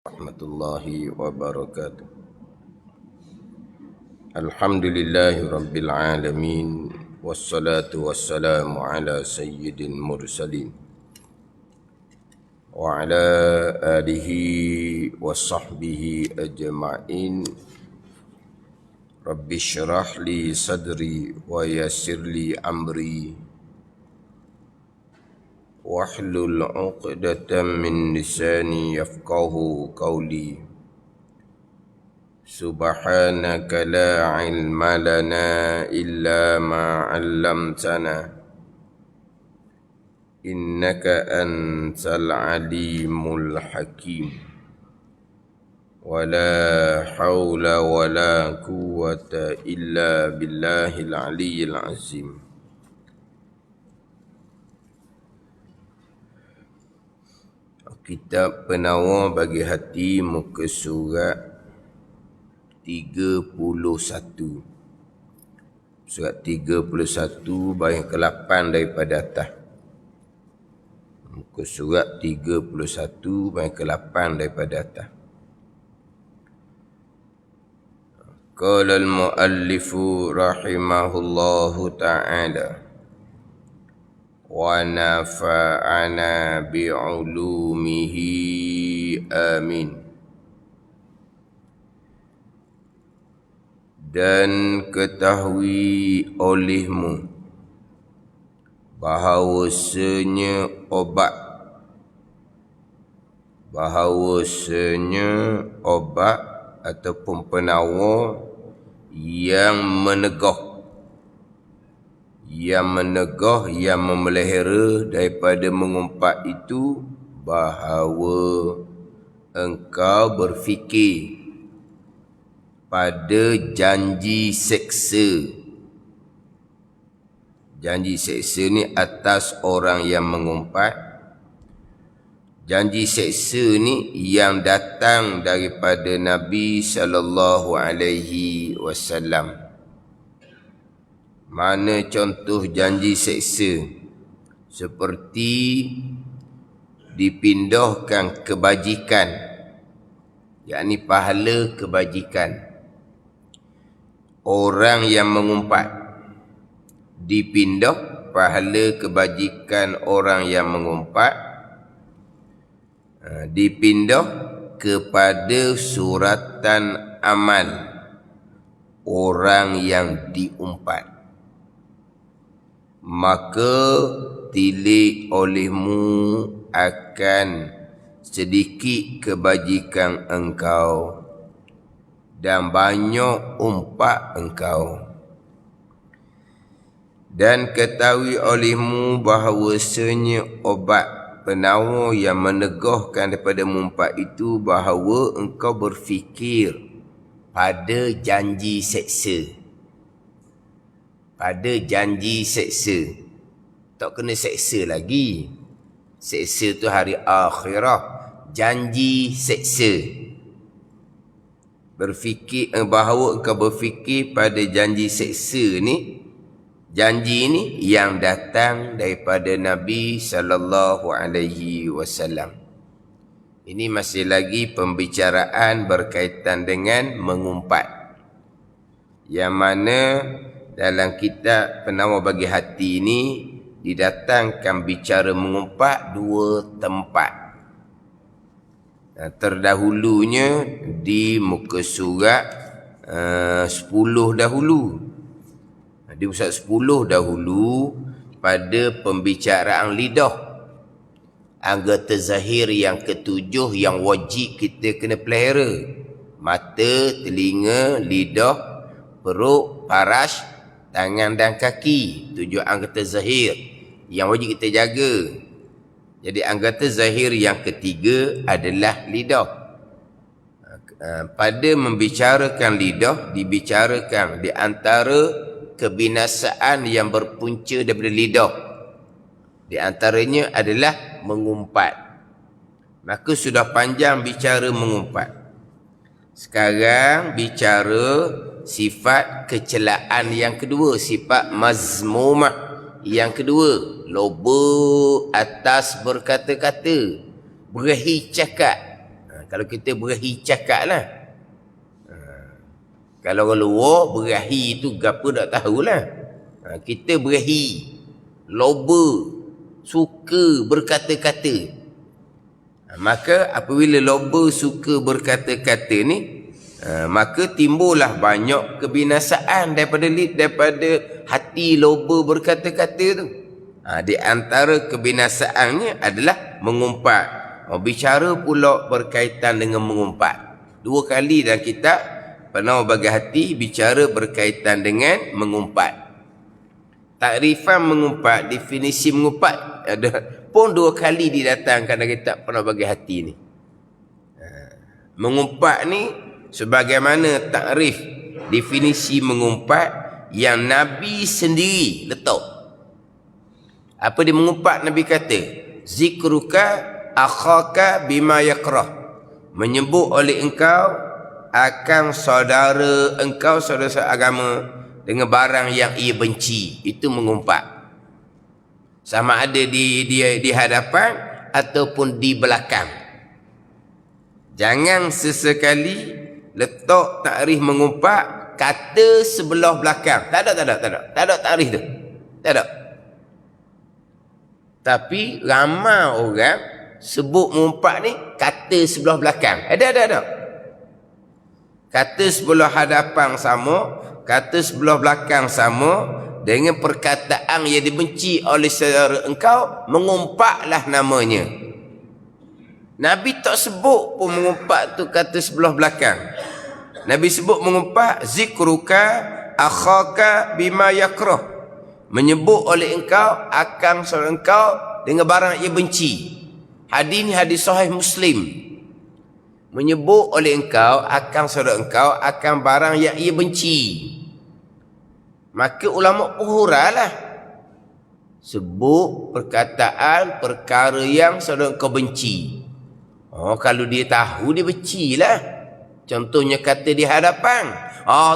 Warahmatullahi wabarakatuh. Alhamdulillahi rabbil alamin. Wassalatu wassalamu ala sayyidil mursalin wa ala alihi wa sahbihi ajma'in. Rabbi syrah li sadri wa yassir li amri wahlul 'uqdatam min lisani yafqahu qawli. Subhanaka la ilma lana illa ma 'allamtana innaka antal alimul hakim. Wala hawla wala quwwata illa billahil aliyyil azim. Kitab Penawar bagi Hati, muka surat 31. Surat 31 bahagian ke-8 daripada atas. Muka surat 31 bahagian ke-8 daripada atas. Qala al-muallifu rahimahullahu ta'ala wa nafa'ana bi'ulumihi amin. Dan ketahui olehmu bahawasanya obat ataupun penawar yang menegah, yang memelihara daripada mengumpat itu, bahawa engkau berfikir pada janji seksa. Janji seksa ni atas orang yang mengumpat. Janji seksa ni yang datang daripada Nabi sallallahu alaihi wasallam. Mana contoh janji seksa? Seperti dipindahkan kebajikan, yakni pahala kebajikan. Orang yang mengumpat dipindah pahala kebajikan orang yang mengumpat, dipindah kepada suratan amal orang yang diumpat. Maka tilik olehmu akan sedikit kebajikan engkau dan banyak umpat engkau. Dan ketahui olehmu bahawasanya obat penawar yang menegahkan daripada mumpat itu, bahawa engkau berfikir pada janji seksa. Pada janji seksa. Tak kena seksa lagi. Seksa tu hari akhirah. Janji seksa. Berfikir bahawa engkau berfikir pada janji seksa ni. Janji ni yang datang daripada Nabi sallallahu alaihi wasallam. Ini masih lagi pembicaraan berkaitan dengan mengumpat. Yang mana dalam kitab Penawar bagi Hati ini didatangkan bicara mengumpat dua tempat. Terdahulunya di muka surat 10 dahulu. Di surat 10 dahulu pada pembicaraan lidah. Anggota zahir yang ketujuh yang wajib kita kena pelihara. Mata, telinga, lidah, perut, paras, tangan dan kaki. 7 anggota zahir yang wajib kita jaga. Jadi anggota zahir yang ketiga adalah lidah. Pada membicarakan lidah, dibicarakan di antara kebinasaan yang berpunca daripada lidah. Di antaranya adalah mengumpat. Maka sudah panjang bicara mengumpat. Sekarang bicara sifat kecelaan yang kedua, sifat mazmumah yang kedua, loba atas berkata-kata, berahi cakap. Kalau kita berahi cakap lah. Kalau orang luar berahi tu gapo tak tahulah. Kita berahi, loba, suka berkata-kata. Maka apabila loba suka berkata-kata ni, maka timbullah banyak kebinasaan daripada hati loba berkata-kata tu. Di antara kebinasaannya adalah mengumpat. Bicara pula berkaitan dengan mengumpat. 2 kali dalam kitab Penau Bagi Hati bicara berkaitan dengan mengumpat. Takrifan mengumpat, definisi mengumpat ada pun 2 kali didatangkan dalam kitab Penau Bagi Hati ni. Mengumpat ni sebagaimana takrif definisi mengumpat yang Nabi sendiri letak. Apa dia mengumpat? Nabi kata, zikruka akhaka bima yakrah. Menyebut oleh engkau akan saudara engkau, saudara agama, dengan barang yang ia benci. Itu mengumpat. Sama ada di hadapan ataupun di belakang. Jangan sesekali letak takrif mengumpat kata sebelah belakang. Tak ada takrif tu. Tak ada. Tapi ramai orang sebut mengumpat ni kata sebelah belakang. Ada. Kata sebelah hadapan sama, kata sebelah belakang sama, dengan perkataan yang dibenci oleh saudara engkau, mengumpatlah namanya. Nabi tak sebut pun mengumpat tu kata sebelah belakang. Nabi sebut mengumpat, zikruka akhaka bima yakrah. Menyebut oleh engkau akan saudara engkau dengan barang yang ia benci. Hadis ni hadis sahih Muslim. Menyebut oleh engkau akan saudara engkau akan barang yang ia benci. Maka ulama hurailah sebut perkataan perkara yang saudara engkau benci. Kalau dia tahu dia bencilah. Contohnya kata di hadapan,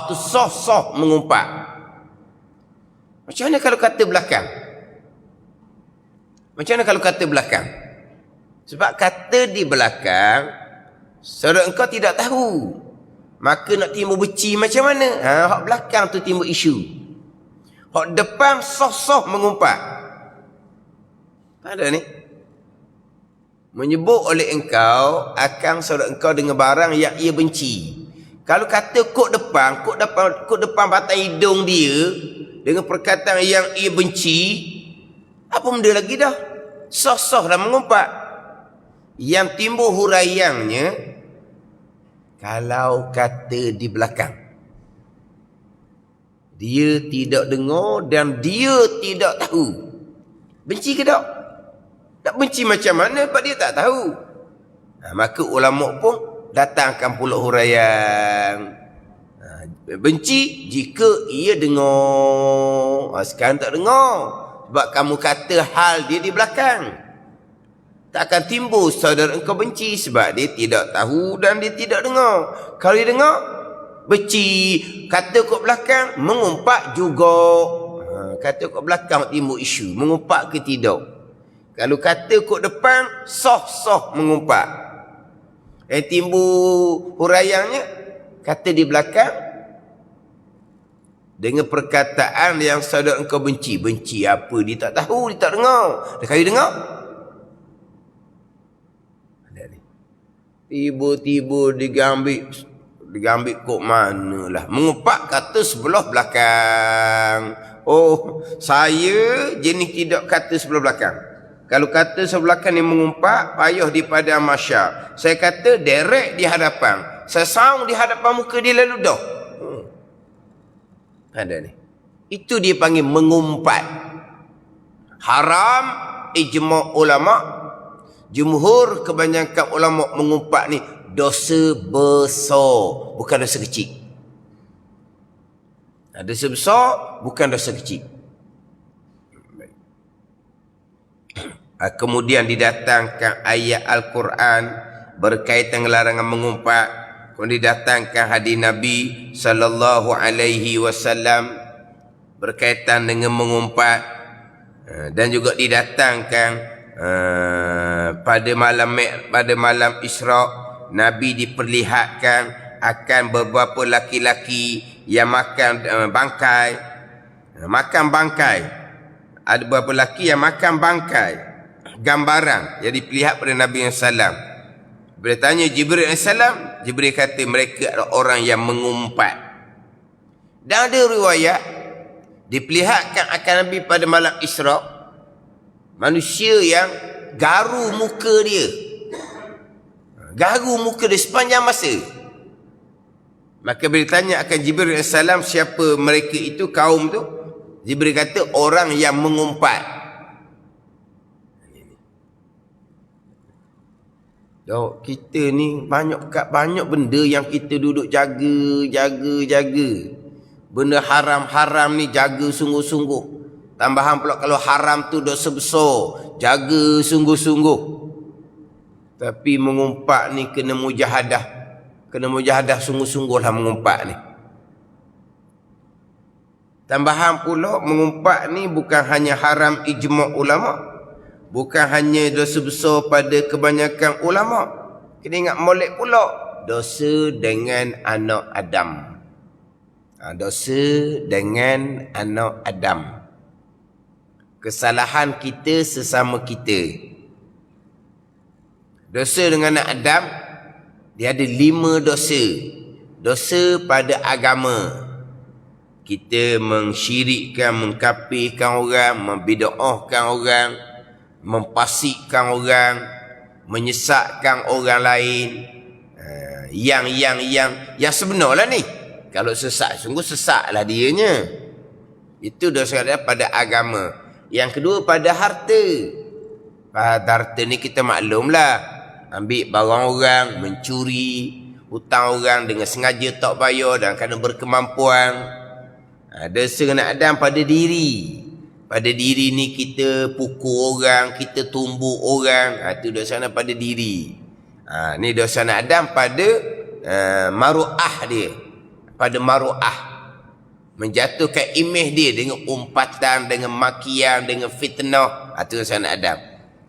tu sah mengumpat. Macam mana kalau kata belakang? Sebab kata di belakang saudara engkau tidak tahu, maka nak timbul benci macam mana? Hak belakang tu timbul isu. Hak depan sah mengumpat. Tak ada ni. Menyebut oleh engkau akan saudara engkau dengan barang yang ia benci. Kalau kata kod depan batang hidung dia dengan perkataan yang ia benci, apa benda lagi dah? Sah dah mengumpat. Yang timbul huraiannya kalau kata di belakang, dia tidak dengar dan dia tidak tahu, benci ke tak? Tak benci macam mana sebab dia tak tahu. Maka ulama pun datangkan pula huraian. Benci jika ia dengar. Sekarang tak dengar sebab kamu kata hal dia di belakang. Tak akan timbul saudara engkau benci sebab dia tidak tahu dan dia tidak dengar. Kalau dia dengar, benci. Kata kat belakang, mengumpat juga. Kata kat belakang timbul isu, mengumpat ke tidak. Kalau kata kat depan, sah mengumpat. Timbul huraiannya, kata di belakang, dengan perkataan yang saudara engkau benci. Benci apa? Dia tak tahu, dia tak dengar. Kalau dia dengar, tiba-tiba digambil kok manalah. Mengumpat kata sebelah belakang. Saya jenis tidak kata sebelah belakang. Kalau kata sebelah belakang ni mengumpat, payah di padang mahsyar. Saya kata direct di hadapan. Saya saung di hadapan muka dia lalu dah. Ada ni. Itu dia panggil mengumpat. Haram ijma' ulama'. Jumhur kebanyakan ulama mengumpat ni dosa besar, bukan dosa kecil. Dosa besar, bukan dosa kecil. Kemudian didatangkan ayat Al-Quran berkaitan dengan larangan mengumpat. Kemudian didatangkan hadis Nabi sallallahu alaihi wasallam berkaitan dengan mengumpat, dan juga didatangkan pada malam Isra' Nabi diperlihatkan akan beberapa laki-laki yang makan bangkai. Makan bangkai. Ada beberapa laki yang makan bangkai. Gambaran yang diperlihat pada Nabi SAW. Bila tanya Jibril AS, Jibril kata mereka adalah orang yang mengumpat. Dan ada riwayat diperlihatkan akan Nabi pada malam Isra', manusia yang garu muka dia. Garu muka dia sepanjang masa. Maka bila ditanya akan Jibril AS, siapa mereka itu, kaum tu, Jibril kata orang yang mengumpat. Kita ni banyak benda yang kita duduk jaga. Benda haram-haram ni jaga sungguh-sungguh. Tambahan pula kalau haram tu dosa besar, jaga sungguh-sungguh. Tapi mengumpat ni kena mujahadah. Kena mujahadah sungguh-sungguh lah mengumpat ni. Tambahan pula mengumpat ni bukan hanya haram ijma' ulama'. Bukan hanya dosa besar pada kebanyakan ulama'. Kena ingat molek pula dosa dengan anak Adam. Dosa dengan anak Adam. Kesalahan kita sesama kita. Dosa dengan anak Adam, dia ada 5 dosa. Dosa pada agama. Kita mensyirikkan, mengkafirkan orang, membid'ahkan orang, mempasikkan orang, menyesatkan orang lain. Yang sebenarlah ni. Kalau sesat, sungguh sesatlah dianya. Itu dosa pada agama. Yang kedua pada harta. Pada harta ni kita maklumlah. Ambil barang orang, mencuri, hutang orang dengan sengaja tak bayar dan kerana berkemampuan. Dosa kena Adam pada diri. Pada diri ni kita pukul orang, kita tumbuk orang. Itu dosa pada diri. Ni dosa Adam pada maru'ah dia. Pada maru'ah. Menjatuhkan imej dia dengan umpatan, dengan makian, dengan fitnah. Itu dosa Adam.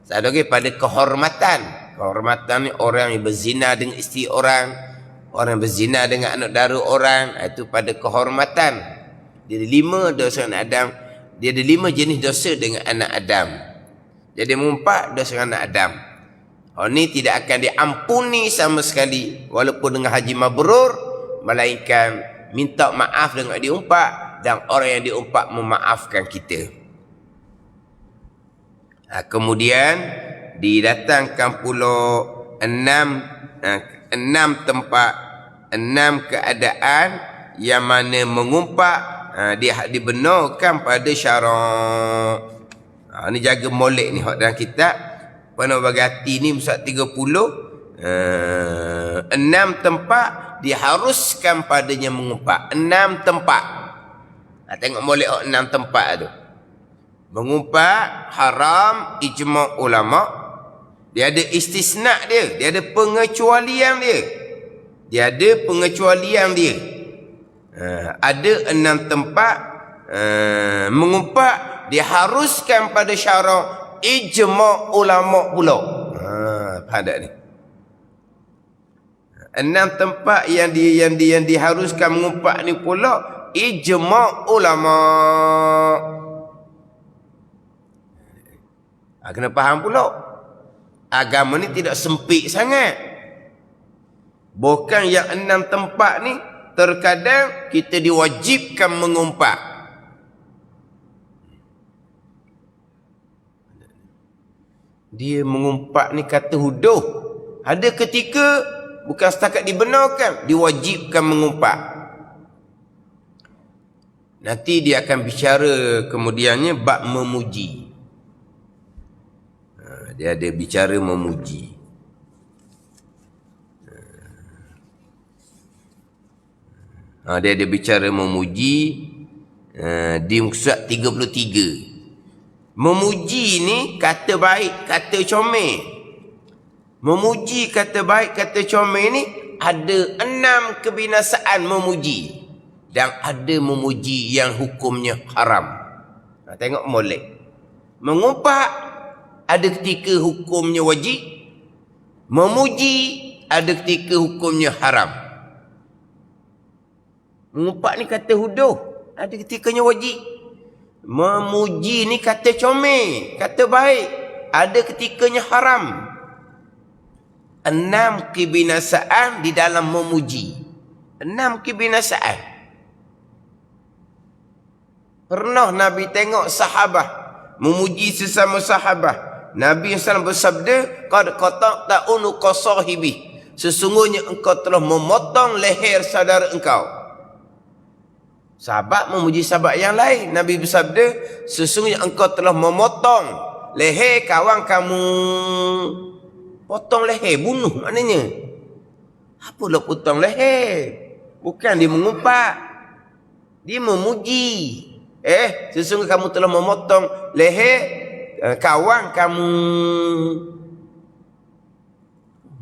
Satu lagi pada kehormatan. Kehormatan ni orang yang berzina dengan isteri orang. Orang yang berzina dengan anak dara orang. Itu pada kehormatan. Dia ada 5 dosa Adam. Dia ada 5 jenis dosa dengan anak Adam. Jadi mengumpat dosa dengan anak Adam. Ini tidak akan diampuni sama sekali. Walaupun dengan haji mabrur. Melainkan minta maaf dengan diumpat. Dan orang yang diumpat memaafkan kita. Kemudian didatangkan pula 6 tempat, 6 keadaan yang mana mengumpat dia dibenarkan pada syarak. Ni jaga molek ni hak dalam kitab Penuh Bagati ni musak 30. 6 tempat diharuskan padanya mengumpat. 6 tempat. Tengok molek hak 6 tempat tu. Mengumpat haram ijma' ulama'. Dia ada istisna' dia. Dia ada pengecualian dia. Dia ada pengecualian dia. Ada 6 tempat mengumpat diharuskan pada syarak ijma' ulama' pula. Faham tak ni? 6 tempat yang diharuskan mengumpat ni pula ijma' ulama'. Kena faham pula. Agama ni tidak sempit sangat. Bukan yang 6 tempat ni terkadang kita diwajibkan mengumpat. Dia mengumpat ni kata huduh. Ada ketika bukan setakat dibenarkan, diwajibkan mengumpat. Nanti dia akan bicara kemudiannya bab memuji. Dia ada bicara memuji. Dia ada bicara memuji di surat 33. Memuji ni kata baik, kata comel. Memuji kata baik, kata comel ni ada 6 kebinasaan memuji. Dan ada memuji yang hukumnya haram. Tengok molek. Mengumpat ada ketika hukumnya wajib. Memuji ada ketika hukumnya haram. Mengumpat ni kata huduh, ada ketikanya wajib. Memuji ni kata comel, kata baik, ada ketikanya haram. 6 kebinasaan di dalam memuji. 6 kebinasaan. Pernah Nabi tengok sahabah memuji sesama sahabah. Nabi SAW bersabda, qad qata'ta unuqa sahibi, sesungguhnya engkau telah memotong leher saudara engkau. Sahabat memuji sahabat yang lain. Nabi bersabda, sesungguhnya engkau telah memotong leher kawan kamu. Potong leher, bunuh maknanya. Apalah potong leher? Bukan dia mengumpat, dia memuji. Sesungguhnya kamu telah memotong leher kawan kamu.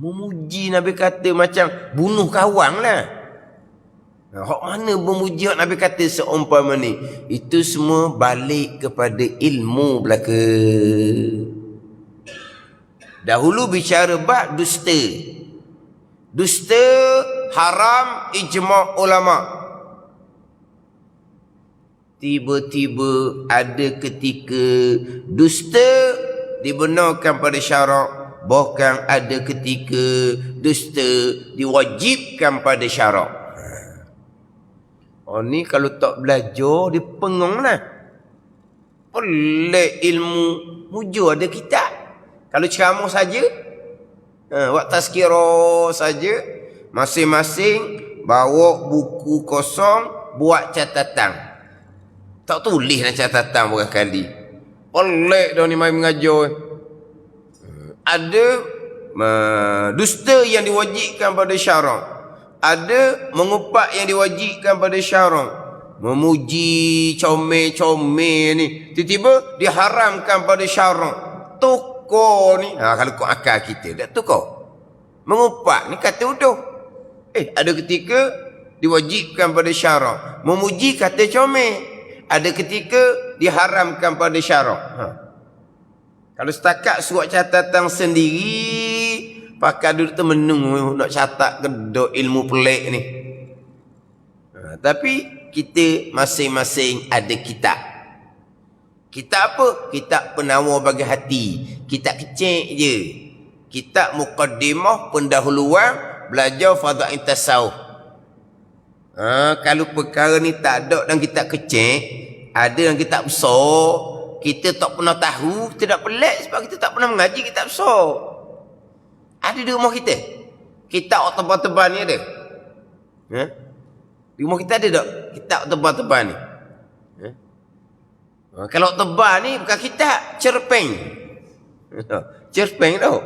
Memuji Nabi kata macam bunuh kawan lah. Hak mana memuji hak Nabi kata seumpama ni? Itu semua balik kepada ilmu belaka. Dahulu bicara bab dusta. Dusta haram ijma' ulama'. Tiba-tiba ada ketika dusta dibenarkan pada syarak, bahkan ada ketika dusta diwajibkan pada syarak. Oh ni kalau tak belajar dia pengong lah. Pelik ilmu. Mujur ada kitab. Kalau ceramah saja, buat tazkirah saja, masing-masing bawa buku kosong, buat catatan. Tak tulis nak catatan berapa kali. Pelik dah ni main mengajar. Ada dusta yang diwajibkan pada syarak. Ada mengumpat yang diwajibkan pada syarak. Memuji comel-comel ni, tiba-tiba diharamkan pada syarak. Tukar ni, kalau kau akal kita dah tukar. Mengumpat ni kata utuh. Ada ketika diwajibkan pada syarak. Memuji kata comel. Ada ketika diharamkan pada syarak. Kalau setakat surat catatan sendiri, pakai duduk termenung nak catat kedok ilmu pelik ni. Tapi kita masing-masing ada kitab. Kitab apa? Kitab penawar bagi hati. Kitab kecil je. Kitab muqaddimah, pendahuluan, belajar fadha'il tasawuf. Kalau perkara ni tak ada dalam kitab kecil, ada dalam kitab besar, kita tak pernah tahu, kita tak pelik sebab kita tak pernah mengaji kitab besar. Ada di rumah kita. Kitab tebal-tebal ni ada. Di rumah kita ada tak kitab tebal-tebal ni? Kalau tebal ni bukan kitab, cerpen. Cerpen tau.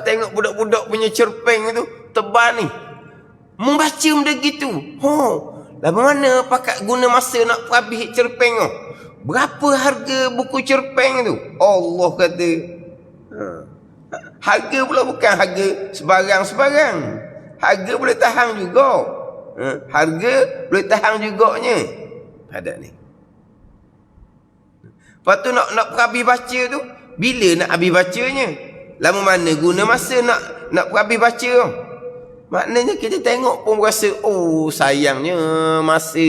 Tengok budak-budak punya cerpen tu, tebal ni. Membaca benda gitu. Lah mana pakat guna masa nak habis cerpen tu? Berapa harga buku cerpen tu? Allah kata. Harga pula bukan harga sebarang-sebarang. Harga boleh tahan juga. Harga boleh tahan juganya. Ada ni. Lepas tu nak habis baca tu, bila nak habis bacanya? Lama mana guna masa nak habis baca tu? Maknanya kita tengok pun rasa, sayangnya masa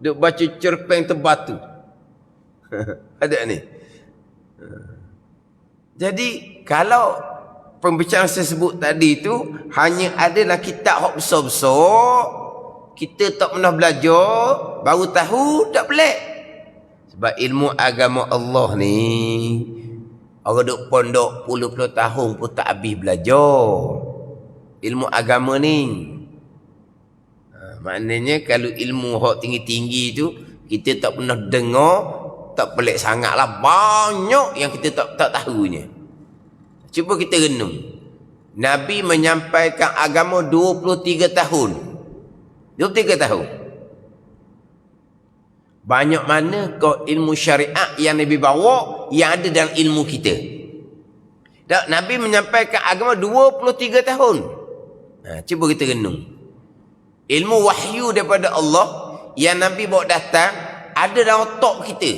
duk baca cerpen tebal tu. Ada ni. Jadi kalau pembicaraan saya sebut tadi tu hanya adalah kitab hak besar-besar, kita tak pernah belajar, baru tahu, tak pelik. Sebab ilmu agama Allah ni, orang duk pondok puluh-puluh tahun pun tak habis belajar ilmu agama ni. Maknanya kalau ilmu hak tinggi-tinggi tu kita tak pernah dengar, tak pelik sangatlah, banyak yang kita tak tahunya. Cuba kita renung. Nabi menyampaikan agama 23 tahun. 23 tahun. Banyak mana kau ilmu syariat yang Nabi bawa yang ada dalam ilmu kita. Nabi menyampaikan agama 23 tahun. Cuba kita renung. Ilmu wahyu daripada Allah yang Nabi bawa datang ada dalam otak kita.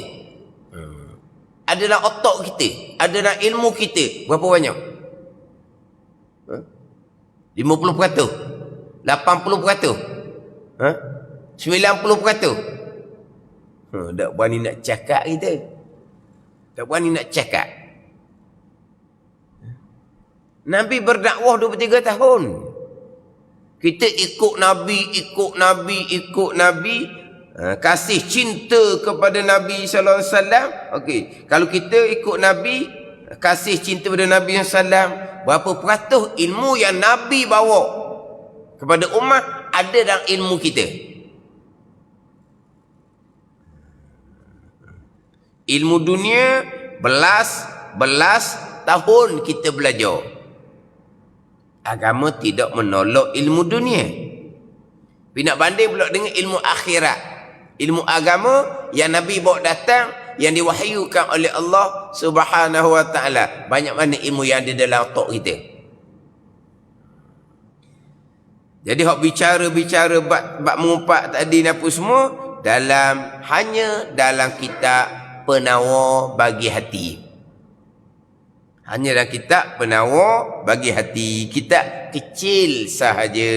Ada dalam otak kita. Ada dalam ilmu kita. Berapa banyak? 50%? 80%? Ha? 90%? Tak berani nak cakap kita. Tak berani nak cakap. Nabi berdakwah 23 tahun. Kita ikut Nabi. Kasih cinta kepada Nabi sallallahu alaihi wasallam. Okey, kalau kita ikut Nabi, kasih cinta kepada Nabi sallallahu alaihi wasallam, berapa peratus ilmu yang Nabi bawa kepada umat ada dalam ilmu kita? Ilmu dunia belas tahun kita belajar. Agama tidak menolak ilmu dunia. Tapi nak banding pula dengan ilmu akhirat. Ilmu agama yang Nabi bawa datang, yang diwahyukan oleh Allah Subhanahu wa taala. Banyak mana ilmu yang ada dalam otak kita. Jadi hak bicara bab mengumpat tadi apa semua hanya dalam kitab Penawar Bagi Hati. Hanya dalam kitab Penawar Bagi Hati. Kitab kecil sahaja.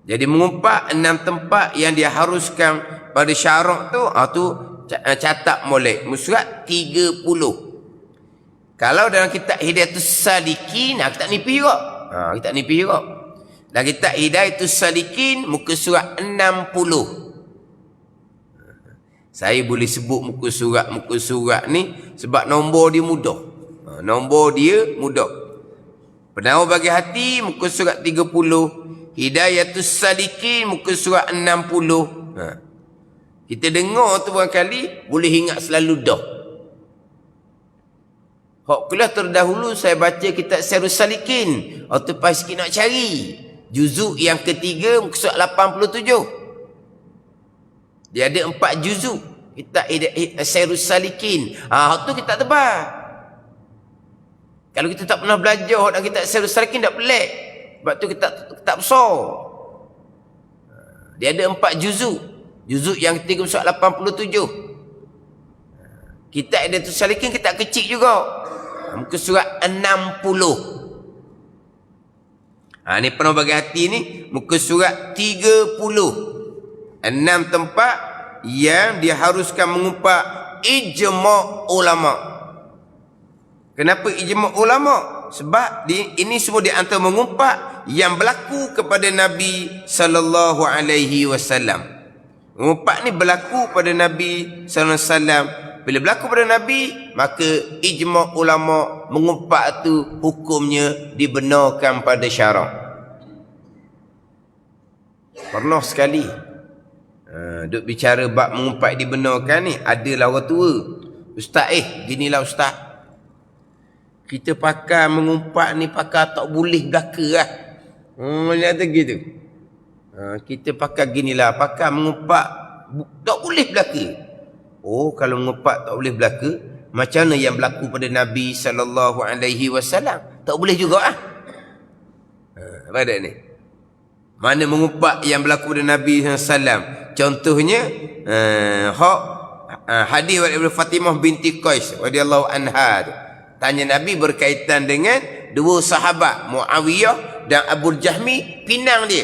Jadi mengumpat 6 tempat yang diharuskan pada syarak tu, catat molek. Surat 30. Kalau dalam kitab Hidayatus Salikin, kita nipi juga. Kita nipi juga. Dalam kitab Hidayatus Salikin, muka surat 60. Saya boleh sebut muka surat ni sebab nombor dia mudah. Nombor dia mudah. Penawar Bagi Hati, muka surat 30. Hidayatus Salikin, muka surat 60. Kita dengar tu barangkali boleh ingat selalu dah. Hak kelas terdahulu saya baca kitab Sirrus Salikin. Waktu pas sikit nak cari. Juzuk yang ketiga, muka surat 87. Dia ada 4 juzuk. Kitab Sirrus Salikin. Hak tu kita tebal. Kalau kita tak pernah belajar dalam kitab Sirrus Salikin, tak pelik. Sebab tu kita tak besar. Dia ada 4 juzuk. Juzuk yang ketiga surat 87. Kitab Hidayatus Salikin kita kecil juga. Muka surat 60. Ni Penawar Bagi Hati ni muka surat 30. 6 tempat yang diharuskan mengumpat ijma' ulama. Kenapa ijma' ulama? Sebab ini semua di antara mengumpat yang berlaku kepada Nabi sallallahu alaihi wasallam. Mengumpat ni berlaku pada Nabi sallallahu alaihi wasallam. Bila berlaku pada Nabi, maka ijma' ulama mengumpat tu hukumnya dibenarkan pada syarak. Pernah sekali duk bicara bab mengumpat dibenarkan ni, adalah orang tua. Ustaz, ginilah ustaz. Kita pakai mengumpat ni pakai tak boleh belaka lah. Dia kata gitu. Kita pakai ginilah, pakai mengumpat tak boleh belaka. Kalau mengumpat tak boleh belaka, macam mana yang berlaku pada Nabi sallallahu alaihi wasallam? Tak boleh juga ah. Apa ni? Mana mengumpat yang berlaku pada Nabi sallallahu alaihi wasallam? Contohnya hadis daripada Fatimah binti Qais radhiyallahu anha. Tanya Nabi berkaitan dengan 2 sahabat, Muawiyah dan Abu Jahmi, pinang dia.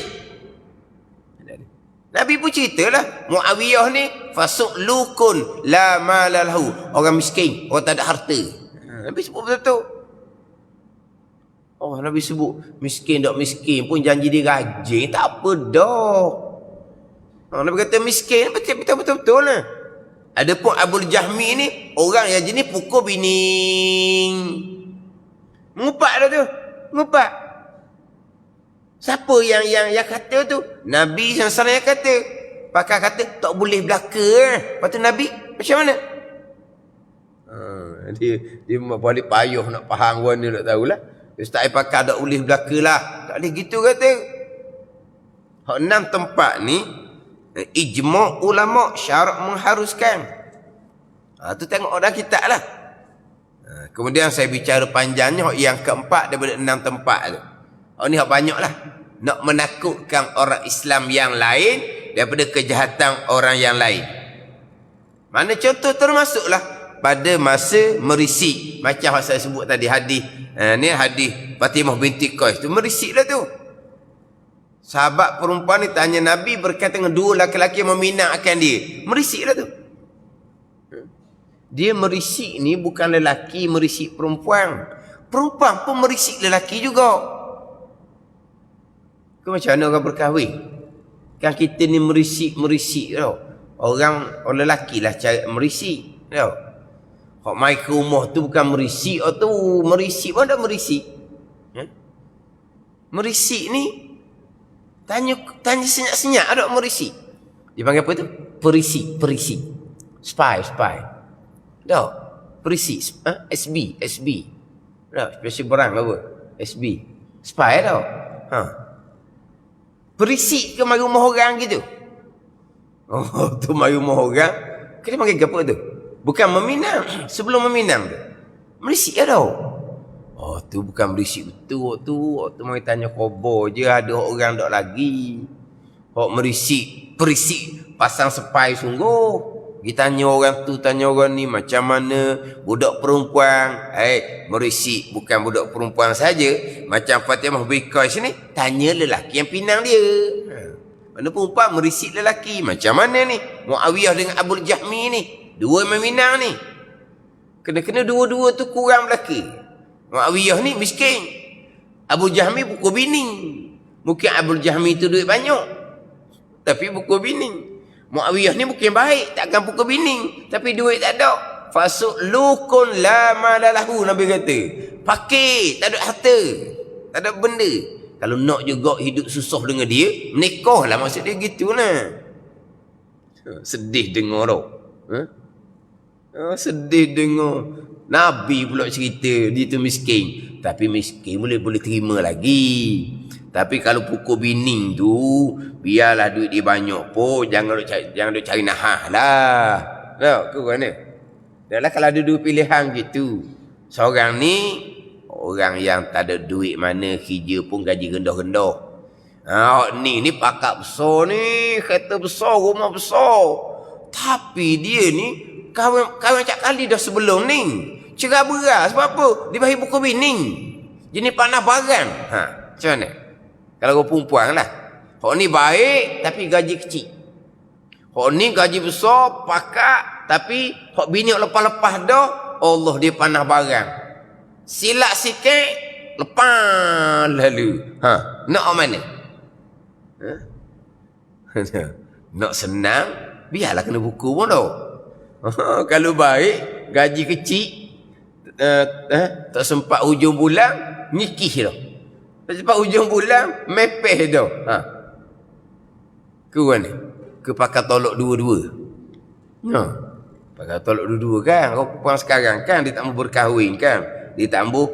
Nabi pun ceritalah, Muawiyah ni fasu'lukun la malalahu, orang miskin, orang tak ada harta. Nabi sebut betul-betul. Nabi sebut miskin tak miskin pun janji dia rajin, tak apa dah. Nabi kata miskin betul-betul lah. Adapun Abu Jahmi ni orang yang jenis pukul bining. Ngumpat dah tu. Ngumpat. Siapa yang kata tu? Nabi SAW yang kata. Pakai kata tak boleh belaka. Lepas tu Nabi macam mana? Dia balik payah nak faham orang ni, nak tahulah. Ustaz pakai tak boleh belaka lah. Tak boleh gitu kata. Hak 6 tempat ni ijma' ulama' syarak mengharuskan. Tu tengok dalam kitab lah. Kemudian saya bicara panjangnya yang keempat daripada 6 tempat tu. Ni banyak lah. Nak menakutkan orang Islam yang lain daripada kejahatan orang yang lain. Mana contoh termasuklah pada masa merisik. Macam yang saya sebut tadi hadis. Ni hadis Fatimah binti Qais tu merisiklah tu. Sahabat perempuan ni tanya Nabi berkaitan dengan dua lelaki yang meminang akan dia. Merisiklah tu. Dia merisik ni bukan lelaki merisik perempuan. Perempuan pun merisik lelaki juga. Ke macam mana orang berkahwin? Kan kita ni merisik tau. Orang lelaki lah cara merisik tau. Hak mai ke rumah tu bukan merisik tu, merisik pun dah merisik. Merisik ni tanya senyap-senyap ada merisik. Dia panggil apa tu? Perisi. Spy. Dah. Perisi. SB. Dah, special berang apa? SB. Spy tau. Perisik ke mari rumah orang gitu. Oh, tu mari rumah orang. Kita panggil apa tu? Bukan meminang. Sebelum meminang tu. Merisik ya tau. Oh, tu bukan merisik betul. Tu mari tanya khabar je. Ada orang tak lagi. Hak merisik. Perisik. Pasang sepai sungguh. Kita tanya orang tu, tanya orang ni macam mana budak perempuan. Merisik bukan budak perempuan saja. Macam Fatimah binti Qais ni, tanya lelaki yang pinang dia. Mana perempuan merisik lelaki. Macam mana ni? Muawiyah dengan Abu Jahmi ni. Dua meminang ni. Kena-kena dua-dua tu kurang belaka. Muawiyah ni miskin. Abu Jahmi pukul bini. Mungkin Abu Jahmi tu duit banyak. Tapi pukul bini. Muawiyah ni mungkin baik, takkan pukul bini, tapi duit tak ada. Fasulukun la malalahu, Nabi kata. Pakai, tak ada harta, tak ada benda. Kalau nak juga hidup susah dengan dia, menikah lah, maksud dia gitu lah. Sedih dengar tau. Sedih dengar. Nabi pula cerita dia tu miskin, tapi miskin boleh terima lagi. Tapi kalau pukul bini tu, biarlah duit dia banyak pun, jangan duk cari nahah lah. Tahu ke mana? Dahlah kalau ada dua pilihan gitu. Seorang ni orang yang tak ada duit mana, kerja pun gaji rendah-rendah. Ni pakak besar ni, kereta besar, rumah besar. Tapi dia ni kahwin cak kali dah sebelum ni. Cerai beras sebab apa? Dia bagi pukul bini. Jenis panah barang. Macam mana? Kalau kau perempuan lah. Hak ni baik tapi gaji kecil. Hak ni gaji besar, pakak, tapi hak bini lepas-lepas dah, Allah dia panah barang. Silap sikit, lepas lalu. Nak mana? Nak senang, biarlah kena buku pun tau. Kalau baik, gaji kecil, tak sempat hujung bulan, nikih dah. Sebab hujung bulan mepeh dah. Ke mana? Ke pakai tolak dua-dua. Pakai tolak dua-dua kan. Kau perempuan sekarang kan dia tak mau berkahwin kan. Dia tambuh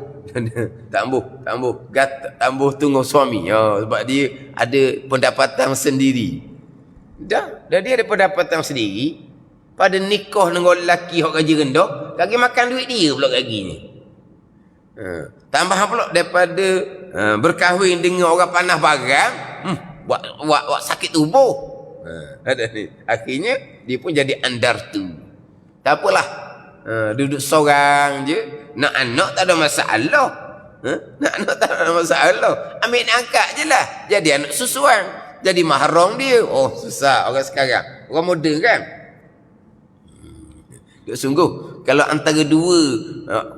tunggu suami. Sebab dia ada pendapatan sendiri. Dah dia ada pendapatan sendiri. Pada nikah dengan lelaki hok gaji rendah, lagi makan duit dia pula gajinya. Tambah pula daripada berkahwin dengan orang panah barang, buat sakit tubuh. Ada ni. Akhirnya dia pun jadi andar tu. Tak apalah. Duduk seorang je, nak anak tak ada masalah. Nak anak tak ada masalah. Ambil angkat je lah. Jadi anak susuan. Jadi mahram dia. Oh, susah orang sekarang. Orang moden kan? Sungguh kalau antara dua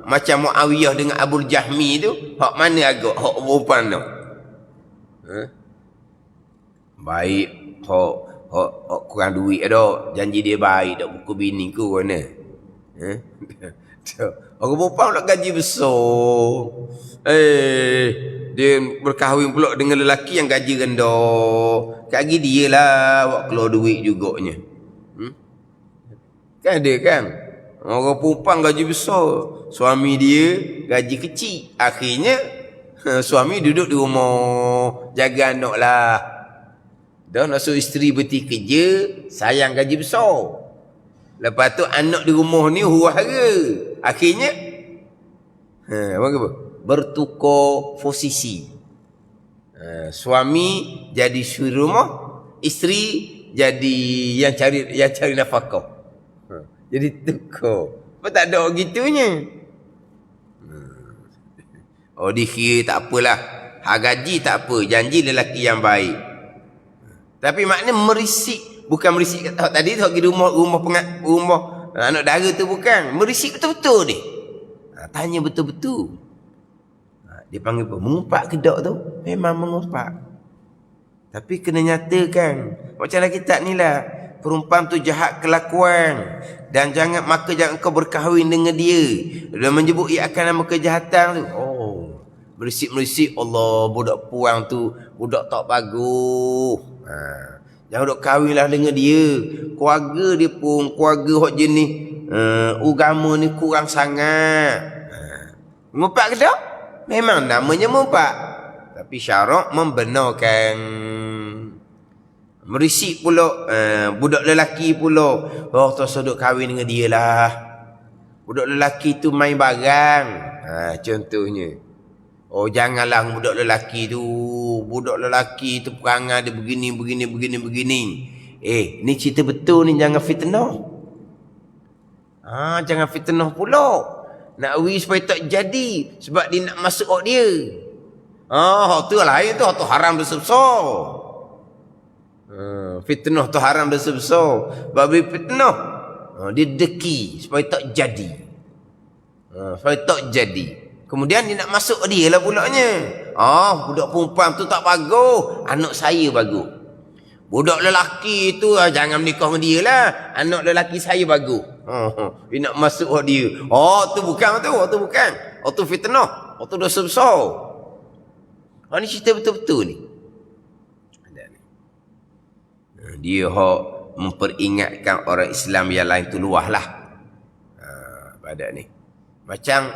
macam Muawiyah dengan Abu Jahmi tu, hak mana agak hak perempuan tu? Baik, hak kurang duit dah. Janji dia baik dak buku bini ku mana? Orang perempuan pula gaji besar. Dia berkahwin pula dengan lelaki yang gaji rendah. Gaji dia lah buat keluar duit juganya. Kan ada kan? Orang perempuan gaji besar, suami dia gaji kecil. Akhirnya suami duduk di rumah, jaga anak lah. Dah nak suruh isteri berhenti kerja, sayang gaji besar. Lepas tu anak di rumah ni huru-hara. Akhirnya bertukar posisi. Suami jadi suri rumah, isteri jadi yang cari nafkah. Jadi tukar. Apa tak ada orang gitunya? Oh, dikira tak apalah. Hak gaji tak apa. Janji lelaki yang baik. Tapi maknanya merisik. Bukan merisik kata tadi tu. Pergi rumah anak dara tu bukan. Merisik betul-betul ni. Tanya betul-betul. Dia panggil apa? Mengumpat ke tak tu? Memang mengumpat. Tapi kena nyatakan. Macam dalam kitab ni lah. Perempuan tu jahat kelakuan. Dan maka jangan kau berkahwin dengan dia. Dia menyebut ia akan nama kejahatan tu. Oh. Merisik-merisik. Allah, budak puang tu. Budak tak bagus. Jangan duk kahwinlah dengan dia. Keluarga dia pun. Keluarga hok jenis. Agama ni kurang sangat. Mengumpat ke tak? Memang namanya mengumpat. Tapi syarak membenarkan. Merisik pula. Budak lelaki pula. Oh, tak usah duk kahwin dengan dia lah. Budak lelaki tu main barang. Contohnya. Oh, janganlah budak lelaki tu. Budak lelaki tu perangai dia begini. Ni cerita betul ni. Jangan fitnah. Jangan fitnah pula. Nak wish supaya tak jadi. Sebab dia nak masuk dia. Tu lain tu. Tu haram besar-besar. Fitnah tu haram besar-besar. Babi fitnah. Dia deki supaya tak jadi. Supaya tak jadi. Kemudian dia nak masuk dia lah pulaknya. Budak perempuan tu tak bagus. Anak saya bagus. Budak lelaki tu jangan menikah dengan dia lah. Anak lelaki saya bagus. Dia nak masuk dia. Tu bukan tu. Tu bukan. Tu fitnah. Tu dosa besar. Ni cerita betul-betul ni. Dia memperingatkan orang Islam yang lain tu luah lah. Pada ni. Macam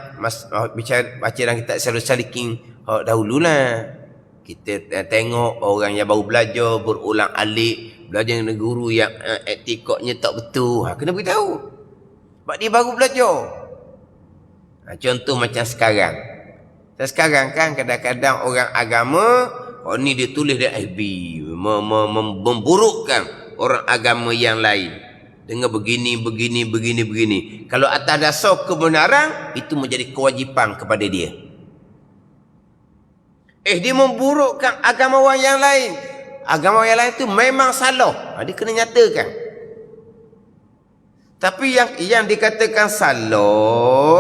baca dalam kitab Syarul Salikin dahululah. Kita tengok orang yang baru belajar berulang alik, belajar dengan guru yang etikotnya tak betul. Kena beritahu. Sebab dia baru belajar. Contoh macam sekarang. Sekarang kan kadang-kadang orang agama, ni dia tulis di FB, memburukkan orang agama yang lain. Dengan begini. Kalau atas dasar kebenaran, itu menjadi kewajipan kepada dia. Dia memburukkan agama orang yang lain. Agama yang lain itu memang salah. Dia kena nyatakan. Tapi yang dikatakan salah,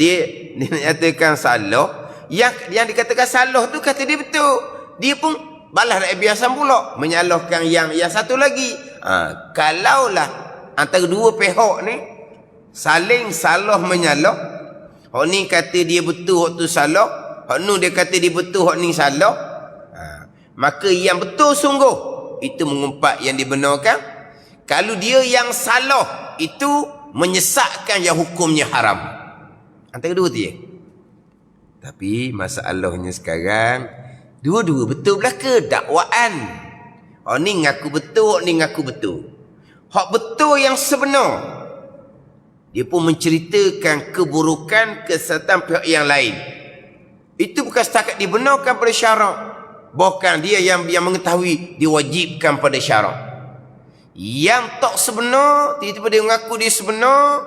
dia nyatakan salah. Yang dikatakan salah tu kata dia betul. Dia pun balas rakyat biasa pula. Menyalahkan yang satu lagi. Kalaulah antara dua pihak ni saling salah menyalah. Hak ni kata dia betul, hak tu salah. Hak ni dia kata dia betul, hak ni salah. Maka yang betul sungguh itu mengumpat yang dibenarkan. Kalau dia yang salah itu menyesatkan yang hukumnya haram. Antara dua tu je. Tapi masalahnya sekarang dua-dua betul belaka dakwaan. Ni ngaku betul, ni ngaku betul. Hak betul yang sebenar. Dia pun menceritakan keburukan kesesatan pihak yang lain. Itu bukan setakat dibenarkan pada syarak. Bahkan dia yang mengetahui diwajibkan pada syarak. Yang tak sebenar, tiba-tiba dia mengaku dia sebenar,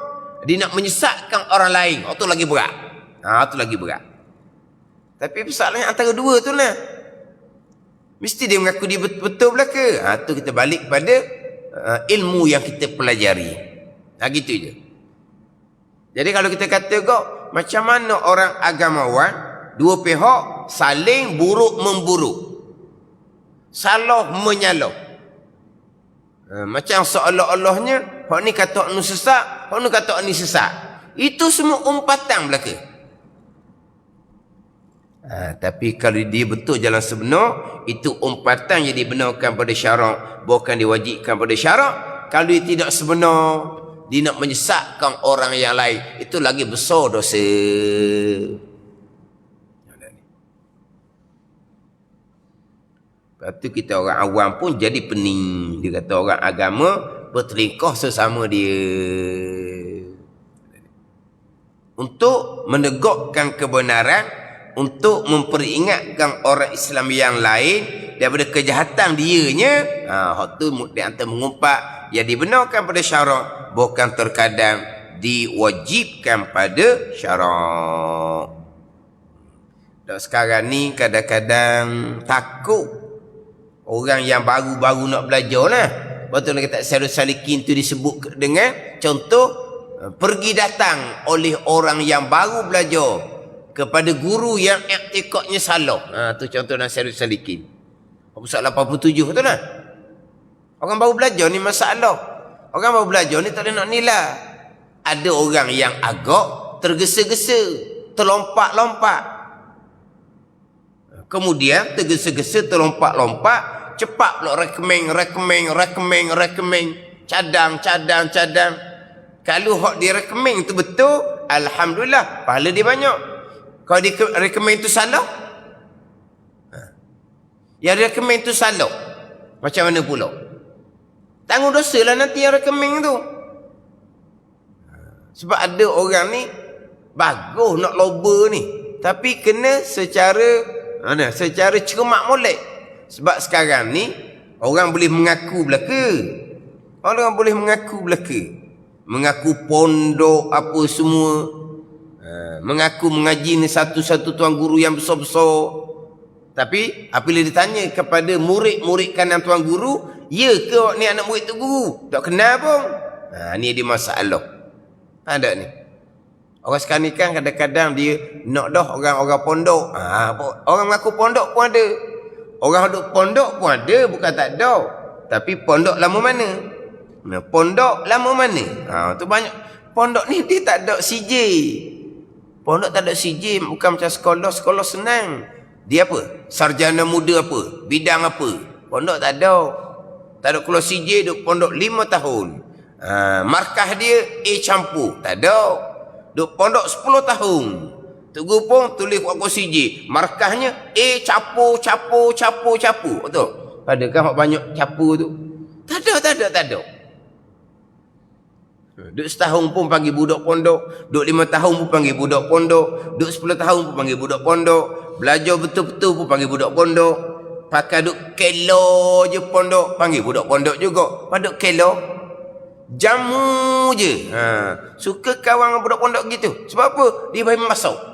dia nak menyesatkan orang lain. Itu lagi berat. Itu lagi berat. Tapi persoalannya antara dua tu lah. Mesti dia mengaku dia betul belaka. Tu kita balik pada ilmu yang kita pelajari. Gitu je. Jadi kalau kita kata kok, macam mana orang agamawan, dua pihak saling buruk memburuk. Salah menyalah. Macam seolah-olahnya, hak ni kata hak ni sesat, hak ni kata hak ni sesat. Itu semua umpatan belaka. Tapi kalau dia betul jalan sebenar, itu umpatan yang dibenarkan pada syarak, bukan diwajibkan pada syarak. Kalau dia tidak sebenar, dia nak menyesatkan orang yang lain, itu lagi besar dosa. Lepas tu kita orang awam pun jadi pening. Dia kata orang agama bertelingkah sesama dia. Untuk menegakkan kebenaran, untuk memperingatkan orang Islam yang lain daripada kejahatan dianya. Hak tu di antara mengumpat yang dibenarkan pada syarak, bukan terkadang diwajibkan pada syarak. Dan sekarang ni kadang-kadang takut orang yang baru-baru nak belajar lah. Betul kita Syarul Salikin tu disebut dengan contoh pergi datang oleh orang yang baru belajar kepada guru yang iktikadnya salah. Tu contoh dalam Syarul Salikin. Pasal 87 tu lah. Orang baru belajar ni masalah. Orang baru belajar ni tak boleh nak nilai. Ada orang yang agak tergesa-gesa, terlompat-lompat. Kemudian tergesa-gesa, terlompat-lompat, cepat pula rekening, cadang. Kalau hak dia rekening tu betul, alhamdulillah, pahala dia banyak. Kalau dia rekening tu salah, yang rekening tu salah, macam mana pula? Tanggung dosa lah nanti yang rekening tu. Sebab ada orang ni bagus nak loba ni, tapi kena secara cermat molek. Sebab sekarang ni orang boleh mengaku belaka. Orang boleh mengaku belaka. Mengaku pondok apa semua. Mengaku mengaji ni satu-satu tuan guru yang besar-besar. Tapi apabila ditanya kepada murid-murid kanan tuan guru, ya ke ni anak murid tu guru? Tak kenal pun. Ni dia masalah. Ada ni. Orang sekarang ni kan kadang-kadang dia nak dah orang-orang pondok. Orang mengaku pondok pun ada. Orang duduk pondok pun ada, bukan tak ada. Tapi pondok lama mana? Pondok lama mana? Tu banyak. Pondok ni dia tak ada CJ. Pondok tak ada CJ, bukan macam sekolah senang. Dia apa? Sarjana muda apa? Bidang apa? Pondok tak ada. Tak ada keluar CJ, duduk pondok 5 tahun. Markah dia A campur. Tak ada. Duduk pondok 10 tahun. Tok Guru pun tulis buat CJ. Markahnya A capur. Betul? Adakah banyak capur tu? Tak ada. Duduk setahun pun panggil budak pondok. Duduk 5 tahun pun panggil budak pondok. Duduk 10 tahun pun panggil budak pondok. Belajar betul-betul pun panggil budak pondok. Pakai duduk kelo je pondok, panggil budak pondok juga. Paduk kelo jamu je. Suka kawan dengan budak pondok gitu. Sebab apa? Dia bagi masuk.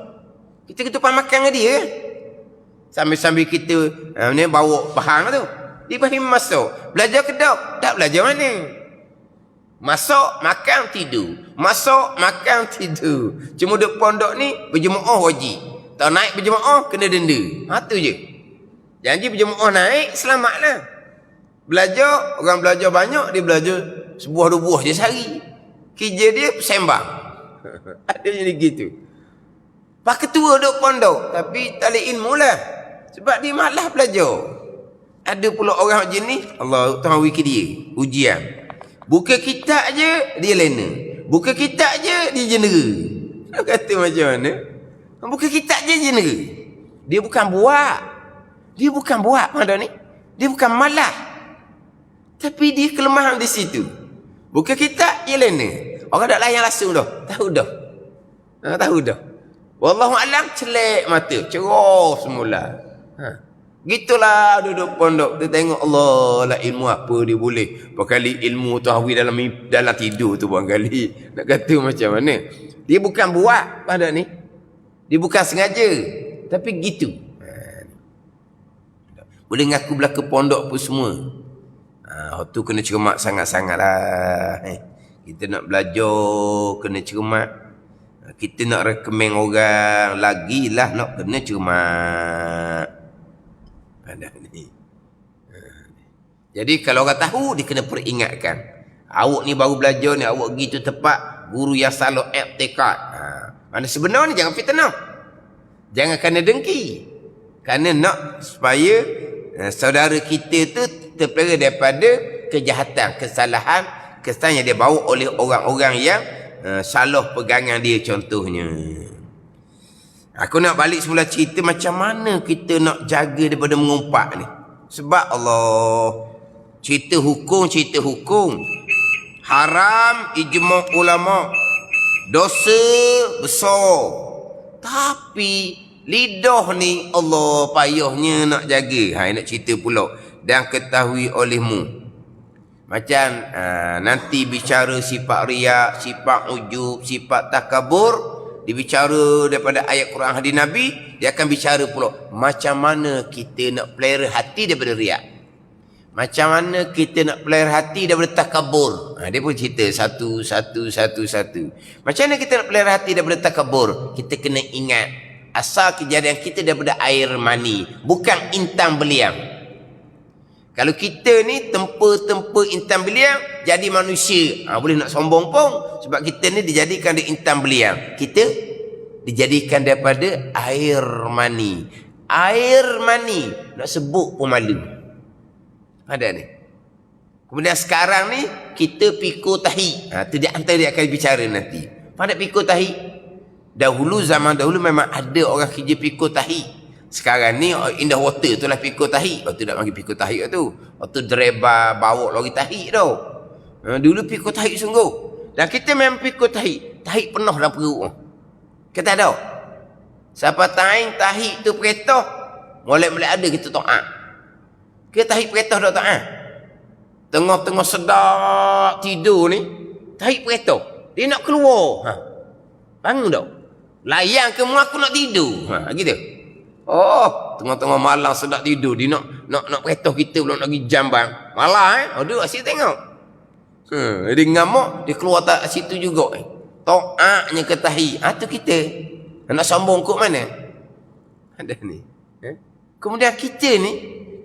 Kita paham makan dengan dia. Sambil-sambil kita ni bawa bahan tu. Dia bagi masuk. Belajar kedok, tak belajar mana? Masuk, makan, tidur. Masuk, makan, tidur. Cuma duduk pondok ni berjemaah wajib. Tak naik berjemaah kena denda. Tu je. Janji berjemaah naik selamatlah. Belajar, orang belajar banyak, dia belajar sebuah 2 buah je sehari. Kerja dia sembang. Ada jadi gitu. Pak ketua duduk pondok tapi tak ada ilmu lah. Sebab dia malas belajar. Ada pula orang macam ni, Allah Tuhan wiki dia ujian. Buka kitab je dia lena. Buka kitab je dia jenera. Dia kata macam mana? Buka kitab je jenera. Dia bukan buat pada ni. Dia bukan malas. Tapi dia kelemahan di situ. Buka kitab je lena. Orang tak layan langsung dah. Tahu dah. Wallahu alam, celek mata, cerah semula. Gitulah duduk pondok, dia tengok Allah lah ilmu apa dia boleh. Berkali ilmu tu hawi dalam tidur tu barangkali. Nak kata macam mana? Dia bukan buat pada ni. Dia bukan sengaja, tapi gitu. Boleh ngaku belaka pondok pun semua. Tu kena cermat sangat-sangatlah. Kita nak belajar kena cermat. Kita nak rekomen orang lagilah nak kena cermat. Ni. Jadi kalau orang tahu dia kena peringatkan. Awak ni baru belajar ni, awak pergi tu tempat guru yang salah i'tikad. Mana sebenarnya jangan fitnah. Jangan kena dengki. Kerana nak supaya saudara kita tu terpelihara daripada kejahatan, kesalahan yang dia bawa oleh orang-orang yang salah pegangan dia contohnya. Aku nak balik semula cerita macam mana kita nak jaga daripada mengumpat ni. Sebab Allah cerita hukum. Haram ijma' ulama. Dosa besar. Tapi lidah ni Allah payahnya nak jaga. Nak cerita pula. Dan ketahui olehmu. Macam nanti bicara sifat riak, sifat ujub, sifat takabur, dibicara daripada ayat Quran hadis Nabi, dia akan bicara pula macam mana kita nak pelihara hati daripada riak. Macam mana kita nak pelihara hati daripada takabur. Dia pun cerita satu. Macam mana kita nak pelihara hati daripada takabur? Kita kena ingat asal kejadian kita daripada air mani, bukan intan beliang. Kalau kita ni tempa intan beliang jadi manusia, boleh nak sombong pun. Sebab kita ni dijadikan dari intan beliang. Kita dijadikan daripada air mani. Air mani nak sebut pun malu. Ada ni. Kemudian sekarang ni kita pikul tahi. Tu dia antara dia akan bicara nanti. Pada pikul tahi. Zaman dahulu memang ada orang kerja pikul tahi. Sekarang ni Indah Water tu lah pikul tahi. Waktu nak panggil pikul tahi tu. Waktu driver bawa lori tahi tu. Dulu pikul tahi sungguh. Dan kita memang pikul tahi. Tahi penuh dalam perut. Kita tahu. Siapa tahi tu peretah. Mulai ada kita ta'ah. Kita tahi peretah dah ta'ah. Tengah-tengah sedap tidur ni. Tahi peretah. Dia nak keluar. Bangun dah. Layang ke aku nak tidur. Gitu. Tengah-tengah malam sedap tidur. Dia nak peretah kita belum nak pergi jambang. Malah duduk asyik tengok. Dia ngamuk, dia keluar tak situ juga. Ta'aknya ke tahi. Tu kita. Nak sombong kot mana? Ada ni. Kemudian kita ni,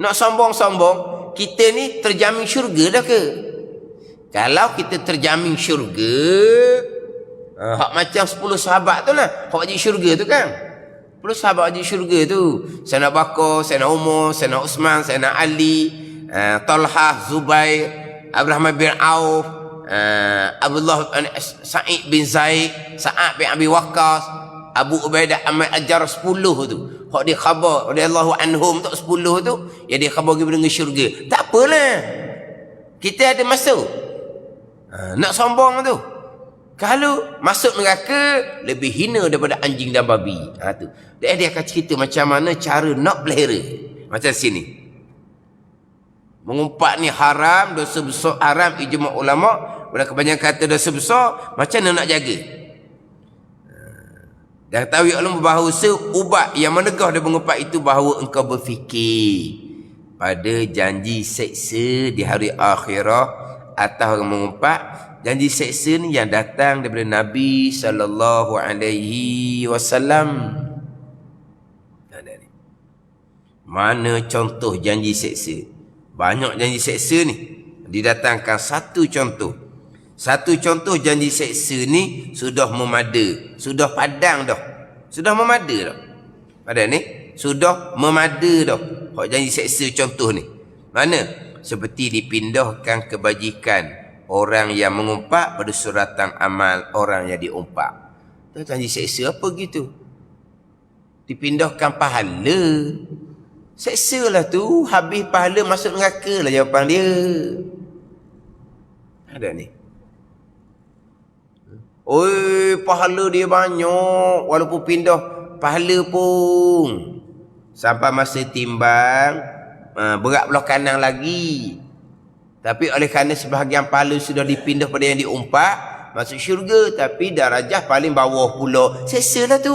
nak sombong-sombong, kita ni terjamin syurga dah ke? Kalau kita terjamin syurga, hak macam 10 sahabat tu lah. Hak wajib syurga tu kan? 10 sahabat wajib syurga tu. Sayyidina Bakar, Sayyidina Umar, Sayyidina Uthman, Sayyidina Ali, Talhah, Zubair, Abraham bin Auf, Abdullah Sa'id bin Zaid, Sa'ad bin Abi Waqqas, Abu Ubaidah Ahmad Ajar 10 tu. Hak dia khabar radhiyallahu anhum tu 10 tu, ya dia khabar pergi dengan syurga. Tak apalah. Kita ada masuk. Nak sombong tu. Kalau masuk neraka lebih hina daripada anjing dan babi. Tu. Dia akan cerita macam mana cara nak pelihara. Macam sini. Mengumpat ni haram, dosa besar haram ijma' ulama. Bila kebanyakan kata dosa besar, macam mana nak jaga? Dan tahu ulama bahawa ubat yang menegah dari mengumpat itu bahawa engkau berfikir pada janji seksa di hari akhirah atau orang mengumpat. Janji seksa ni yang datang daripada Nabi sallallahu alaihi wasallam. Mana contoh janji seksa? Banyak janji seksa ni. Didatangkan satu contoh. Satu contoh janji seksa ni sudah memada. Sudah padang dah. Sudah memada dah. Pada ni sudah memada dah. Hak janji seksa contoh ni. Mana? Seperti dipindahkan kebajikan orang yang mengumpat pada suratan amal orang yang diumpat. Tu janji seksa apa gitu? Dipindahkan pahala. Seksa lah tu. Habis pahala masuk neraka lah jawapan dia. Ada ni. Oi, pahala dia banyak. Walaupun pindah pahala pun. Sampai masa timbang, berat belah kanan lagi. Tapi oleh kerana sebahagian pahala sudah dipindah pada yang diumpat, masuk syurga. Tapi darajah paling bawah pula. Seksa lah tu.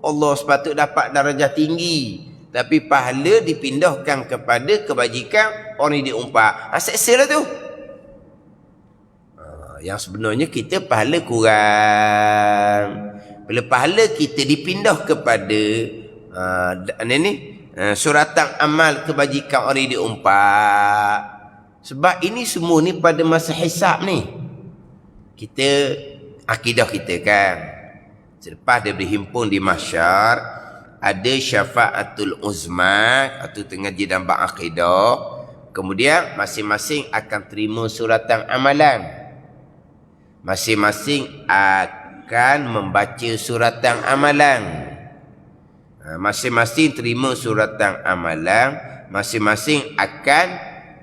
Allah sepatut dapat darjah tinggi. Tapi pahala dipindahkan kepada kebajikan orang yang diumpat. Seksa lah tu. Yang sebenarnya kita pahala kurang. Bila pahala kita dipindah kepada suratan amal kebajikan orang yang diumpat. Sebab ini semua ni pada masa hisab ni. Kita, akidah kita kan. Selepas dia berhimpun di mahsyar, ada syafa'atul uzma, atau tengaji dan bab akidah. Kemudian masing-masing akan terima suratan amalan. Masing-masing akan membaca suratan amalan. Masing-masing terima suratan amalan. Masing-masing akan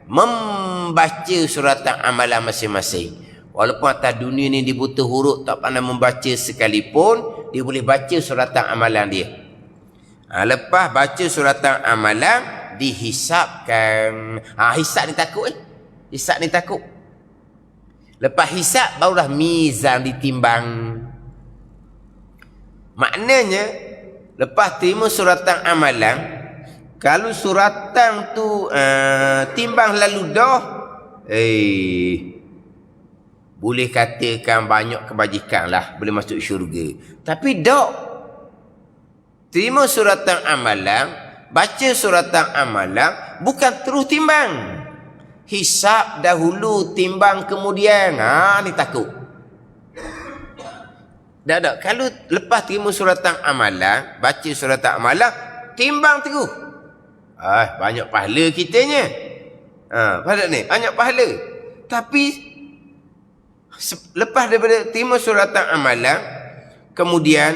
membaca suratan amalan masing-masing. Walaupun atas dunia ni dia buta huruf, tak pandai membaca sekalipun, dia boleh baca suratan amalan dia. Lepas baca suratan amalan, dihisapkan. Hisap ni takut Hisab ni takut. Lepas hisab barulah mizan ditimbang. Maknanya lepas terima suratan amalan, kalau suratan tu timbang lalu dah, boleh katakan banyak kebajikan lah, boleh masuk syurga. Tapi tak. Terima suratan amalan, baca suratan amalan, bukan terus timbang. Hisab dahulu, timbang kemudian. Ni takut. Tak. Kalau lepas terima suratan amalan, baca suratan amalan, timbang terus. Banyak pahala kitanya. Pada ni, banyak pahala. Tapi lepas daripada terima suratan amalan, kemudian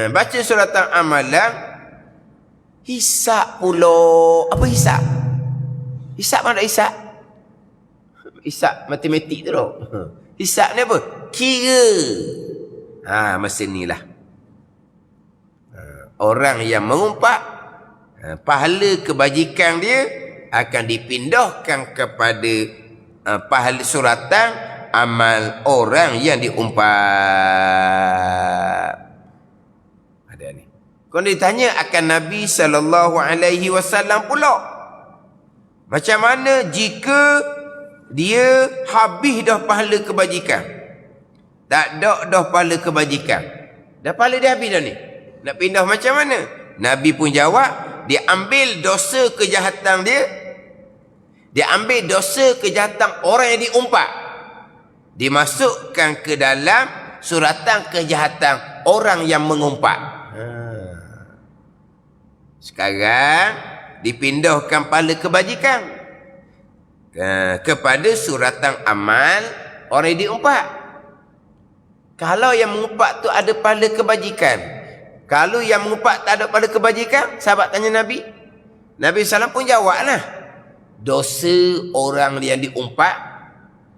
baca suratan amalan, hisab pula. Apa hisab? Hisab mana hisab? Hisab matematik tu. Hisab ni apa? Kira. Masa ni lah. Orang yang mengumpat, pahala kebajikan dia akan dipindahkan kepada pahala suratan amal orang yang diumpat. Ada ni. Kalau ditanya akan Nabi SAW pula, macam mana jika dia habis dah pahala kebajikan? Tak ada dah pahala kebajikan. Dah pahala dia habis dah ni. Nak pindah macam mana? Nabi pun jawab, dia ambil dosa kejahatan dia, dia ambil dosa kejahatan orang yang diumpat, dimasukkan ke dalam suratan kejahatan orang yang mengumpat. Sekarang dipindahkan pahala kebajikan kepada suratan amal orang yang diumpat. Kalau yang mengumpat tu ada pahala kebajikan, kalau yang mengumpat tak ada pahala kebajikan, sahabat tanya Nabi, Nabi SAW pun jawablah, dosa orang yang diumpat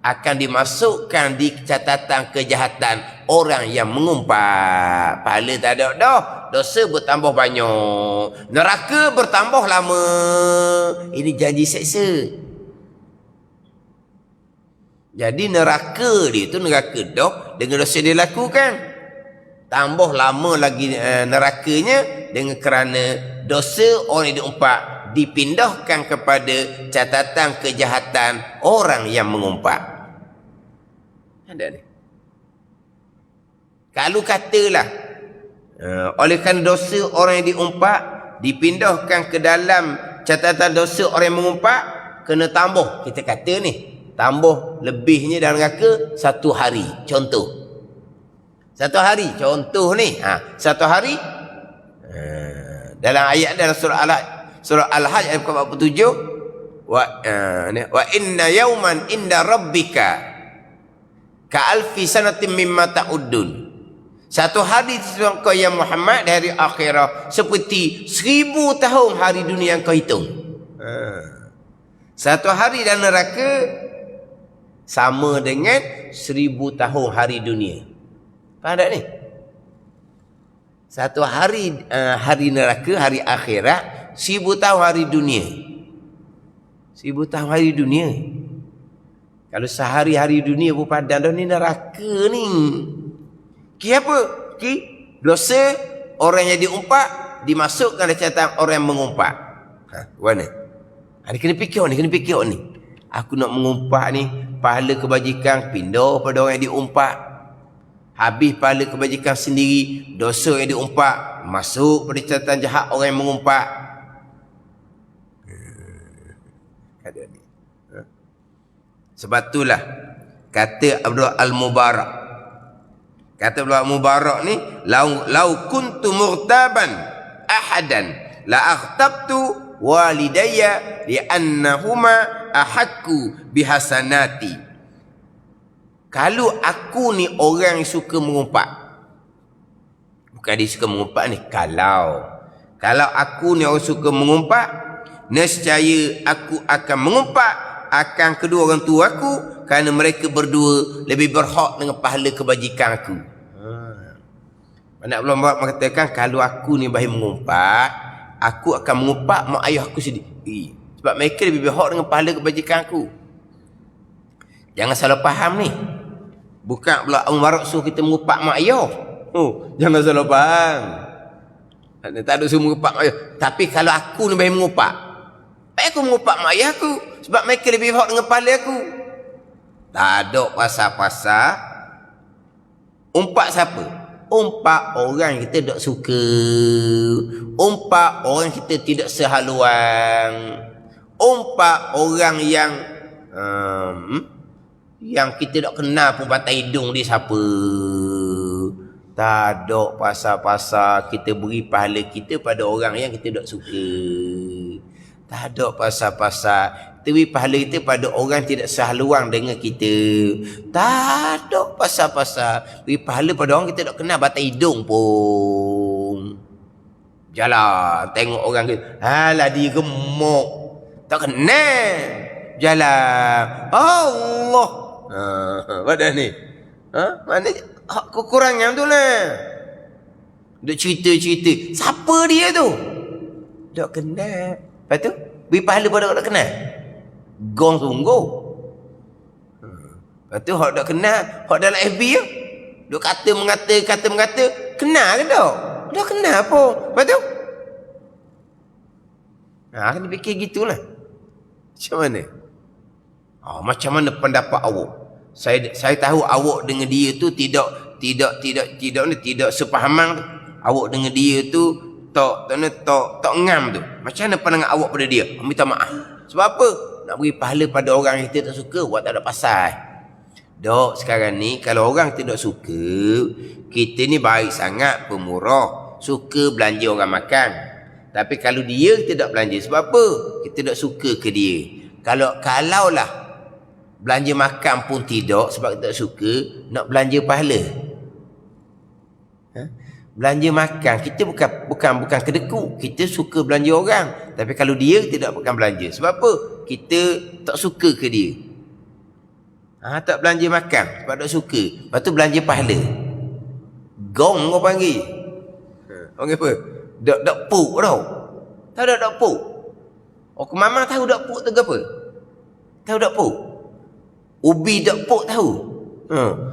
akan dimasukkan di catatan kejahatan orang yang mengumpat. Pahala tak ada dah, dosa bertambah banyak, neraka bertambah lama. Ini janji seksa. Jadi neraka dia tu neraka dah dengan dosa dia lakukan, tambah lama lagi nerakanya dengan kerana dosa orang yang diumpat dipindahkan kepada catatan kejahatan orang yang mengumpat. Ada ni. Kalau katalah oleh kerana dosa orang yang diumpat dipindahkan ke dalam catatan dosa orang yang mengumpat, kena tambah, kita kata ni, tambah lebihnya dalam neraka 1 hari. Contoh 1 hari, contoh ni, 1 hari dalam ayat dalam surah Al-Hajj ayat 47, wa inna yawman inda rabbika ka alfi sanatin mimma ta'uddun. 1 hari di sisi kau ya Muhammad dari akhirah seperti 1000 tahun hari dunia yang kau hitung. 1 hari dalam neraka sama dengan 1000 tahun hari dunia. Faham tak ni? 1 hari hari neraka, hari akhirat, 1000 tahun hari dunia. 1000 tahun hari dunia. Kalau sehari hari dunia pun padan dah, ni neraka ni. Apa? Dosa orang yang diumpat dimasukkan dalam catatan orang yang mengumpat. Mana? Ada kena fikir ni. Aku nak mengumpat ni, pahala kebajikan pindah pada orang yang diumpat. Habis pahala kebajikan sendiri, dosa yang diumpat masuk pada catatan jahat orang yang mengumpat. Ada ni. Sebab itulah kata Abdul Al-Mubarak. Kata Abdul Al-Mubarak ni, lau kuntu murtaban ahadan la akhtabtu walidayya li'annahuma ahakku bihasanati. Kalau aku ni orang yang suka mengumpat, bukan dia suka mengumpat ni, kalau aku ni orang suka mengumpat, nescaya aku akan mengumpat akan kedua orang tua aku, kerana mereka berdua lebih berhak dengan pahala kebajikan aku. Anak belum mengatakan, kalau aku ni baik mengumpat, aku akan mengumpat mak ayah aku sendiri. Sebab mereka lebih berhak dengan pahala kebajikan aku. Jangan salah faham ni. Bukan pula Mubarak suruh kita mengupak mak ayah. Jangan salah faham. Tak ada suruh mengupak mak ayah. Tapi kalau aku ni boleh mengupak, baik aku mengupak mak ayah aku. Sebab mereka lebih berhak dengan pahala aku. Tak ada pasal-pasal umpak siapa? Umpak orang kita tak suka. Umpak orang kita tidak sehaluan. Umpak orang yang kita tak kenal pun batang hidung dia siapa. Tak ada pasal-pasal kita beri pahala kita pada orang yang kita tak suka. Tak ada pasal-pasal kita beri pahala kita pada orang yang tidak sehaluan dengan kita. Tak ada pasal-pasal beri pahala pada orang kita tak kenal batang hidung pun. Jalan tengok orang kita, alah dia gemuk, tak kenal. Jalan Allah. Pada ni. Mana kekurangan tu lah. Duk cerita-cerita. Siapa dia tu? Tak kenal. Lepas tu, beri pahala pada orang tak kenal. Gong sungguh. Lepas tu, orang tak kenal. Orang dalam FB tu. Duk kata-mengata. Kenal ke tak? Tak kenal pun. Lepas tu? Kena fikir gitulah. Macam mana? Macam mana pendapat awak? Saya tahu awak dengan dia tu tidak sepahaman. Awak dengan dia tu tak ngam tu. Macam mana pandangan awak pada dia? Minta maaf. Sebab apa? Nak beri pahala pada orang yang kita tak suka, buat tak ada pasal. Dok, sekarang ni kalau orang tidak suka, kita ni baik sangat, pemurah, suka belanja orang makan. Tapi kalau dia tidak belanja, sebab apa? Kita tak suka ke dia. Kalaulah belanja makan pun tidak sebab kita tak suka, nak belanja pahala. Belanja makan kita bukan kedeku. Kita suka belanja orang. Tapi kalau dia tidak bukan belanja. Sebab apa? Kita tak suka ke dia. Tak belanja makan sebab tak suka. Lepas tu belanja pahala. Gong kau panggil. Panggil apa? Dak puk tau. Tahu dak puk? Mama tahu dak puk tu ke apa? Tahu dak puk? Ubi dak puk tahu?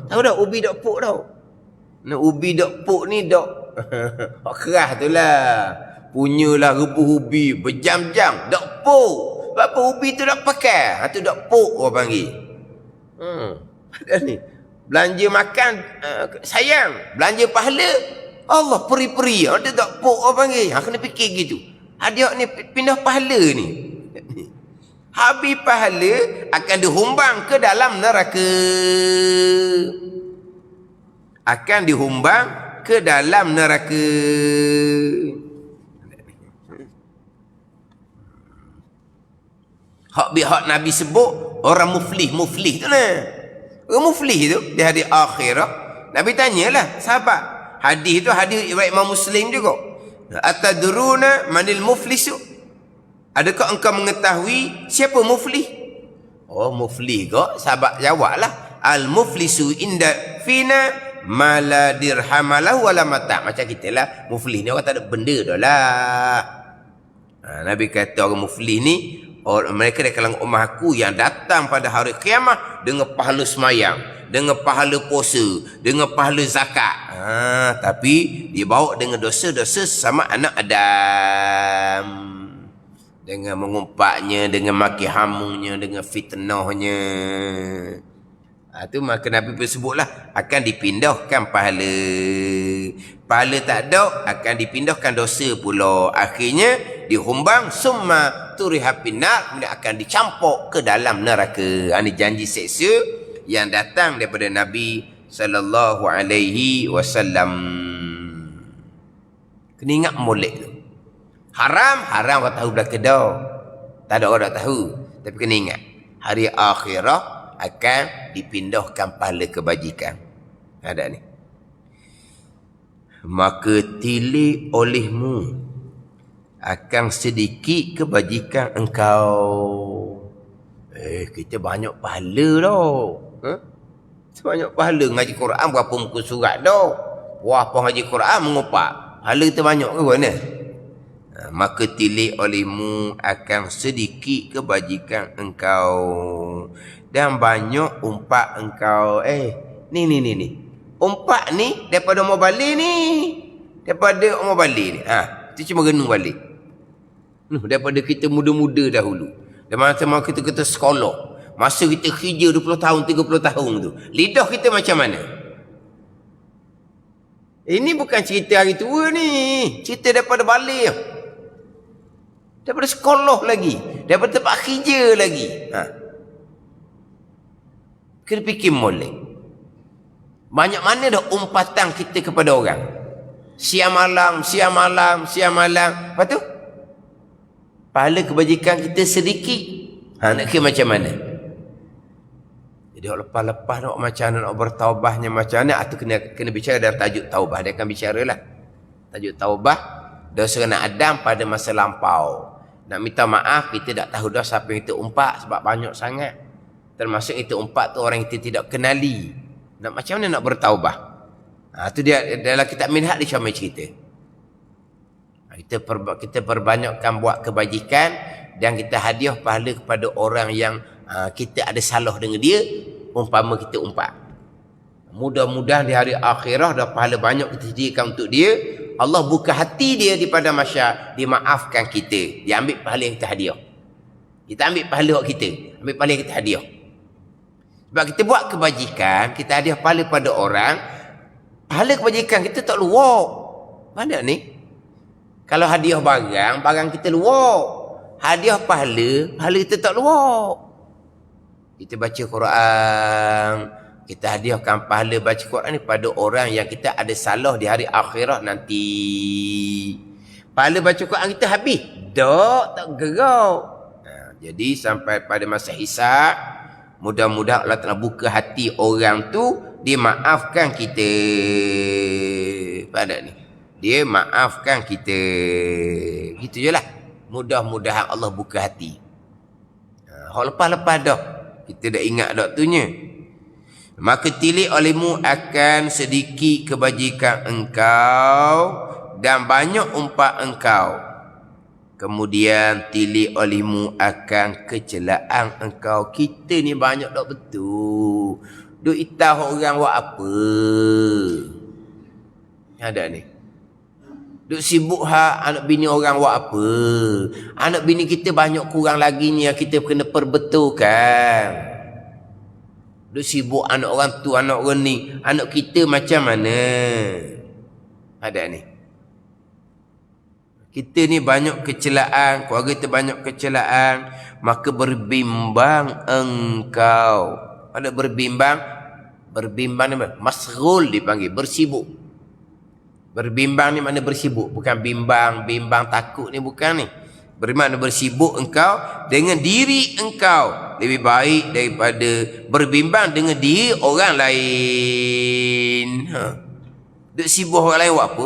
Tahu dak ubi dak puk tau? Ubi dak puk ni dak keras tu lah. Punyalah rebus ubi berjam-jam. Dak puk. Sebab apa ubi tu dak pakai? Tu dak puk orang panggil. Ni. Belanja makan sayang. Belanja pahala Allah peri-peri. Ada dak puk orang panggil. Kena fikir gitu. Ada ni pindah pahala ni. Habis pahala akan dihumbang ke dalam neraka. Akan dihumbang ke dalam neraka. Hak Nabi sebut orang muflih tu lah. Orang muflih tu di hari akhirat. Nabi tanyalah sahabat. Hadis tu hadis riwayat Imam Muslim juga. Atadruna manil muflisu? Adakah engkau mengetahui siapa muflih? Muflih kok. Sahabat jawablah. Al-muflisu inda fina mala dirhamalahu wala mata. Macam kita lah. Muflih ni orang tak ada benda dah lah. Nabi kata orang muflih ni, mereka dari kalangan ummah aku yang datang pada hari kiamat dengan pahala semayang, dengan pahala puasa, dengan pahala zakat. Tapi dibawa dengan dosa-dosa sama anak Adam. Dengan mengumpaknya, dengan maki hamunya, dengan fitnahnya. Itu maka Nabi bersebutlah akan dipindahkan pahala. Pahala tak ada, akan dipindahkan dosa pula. Akhirnya dihumbang summa turiha finnar, kemudian akan dicampur ke dalam neraka. Ini janji seksa yang datang daripada Nabi sallallahu alaihi wasallam. Kena ingat molek tu. Haram orang tahu belaka dah. Tak ada orang tak tahu. Tapi kena ingat, hari akhirah akan dipindahkan pahala kebajikan. Ada ni. Maka tilik olehmu akan sedikit kebajikan engkau. Kita banyak pahala dah. Banyak pahala ngaji Quran berapa muka surat dah. Wah, apa ngaji Quran mengupak. Pahala kita banyak ke mana? Maka tilik olehmu akan sedikit kebajikan engkau dan banyak umpak engkau. Ni. Umpak ni daripada umur balik ni. Daripada umur balik ni. Itu cuma renung balik. Daripada kita muda-muda dahulu. Dan masa kita sekolah. Masa kita kerja 20 tahun, 30 tahun tu. Lidah kita macam mana? Ini bukan cerita hari tua ni. Cerita daripada balik. Daripada sekolah lagi. Daripada tempat kerja lagi. Kena fikir molek. Banyak mana dah umpatan kita kepada orang. Siang malam. Lepas tu? Pahala kebajikan kita sedikit. Nak kira macam mana? Jadi lepas-lepas nak macam mana, nak bertaubahnya macam mana, itu kena bicara dalam tajuk taubah. Dia akan bicara lah. Tajuk taubah, dosa anak Adam pada masa lampau. Nak minta maaf, kita tak tahu dah siapa yang kita umpak sebab banyak sangat. Termasuk kita umpak tu orang yang kita tidak kenali. Nak macam mana nak bertaubah? Itu dia dalam kitab Minhaj dia comel cerita. Kita perbanyakkan buat kebajikan dan kita hadiah pahala kepada orang yang kita ada salah dengan dia, umpama kita umpak. Mudah-mudahan di hari akhirah dah pahala banyak kita sediakan untuk dia. Allah buka hati dia di pada masyarakat, dia maafkan kita. Dia ambil pahala yang kita hadiah. Kita ambil pahala kita, ambil pahala yang kita hadiah. Sebab kita buat kebajikan, kita hadiah pahala pada orang, pahala kebajikan kita tak luar. Mana ni? Kalau hadiah barang kita luar. Hadiah pahala kita tak luar. Kita baca Quran, kita hadiahkan pahala baca Quran ni pada orang yang kita ada salah di hari akhirat nanti. Pahala baca Quran kita habis. Tak gerak. Jadi sampai pada masa hisab, mudah-mudahan Allah Ta'ala buka hati orang tu, dia maafkan kita. Pada ni. Dia maafkan kita. Gitu je lah. Mudah-mudahan Allah buka hati. Lepas-lepas dah. Kita dah ingat doktornya. Maka tilik olehmu akan sedikit kebajikan engkau dan banyak umpak engkau. Kemudian tilik olehmu akan kecelaan engkau. Kita ni banyak tak betul. Duk itah orang buat apa? Ada ni. Duk sibuk anak bini orang buat apa? Anak bini kita banyak kurang lagi ni yang kita kena perbetulkan. Duk sibuk anak orang tu, anak orang ni. Anak kita macam mana? Ada ni. Kita ni banyak kecelaan, keluarga kita banyak kecelaan, maka berbimbang engkau. Ada berbimbang? Berbimbang ni apa? Masghul dipanggil, bersibuk. Berbimbang ni mana bersibuk, bukan bimbang takut ni, bukan ni. Bermakna bersibuk engkau dengan diri engkau lebih baik daripada berbimbang dengan diri orang lain. Duk sibuk orang lain buat apa?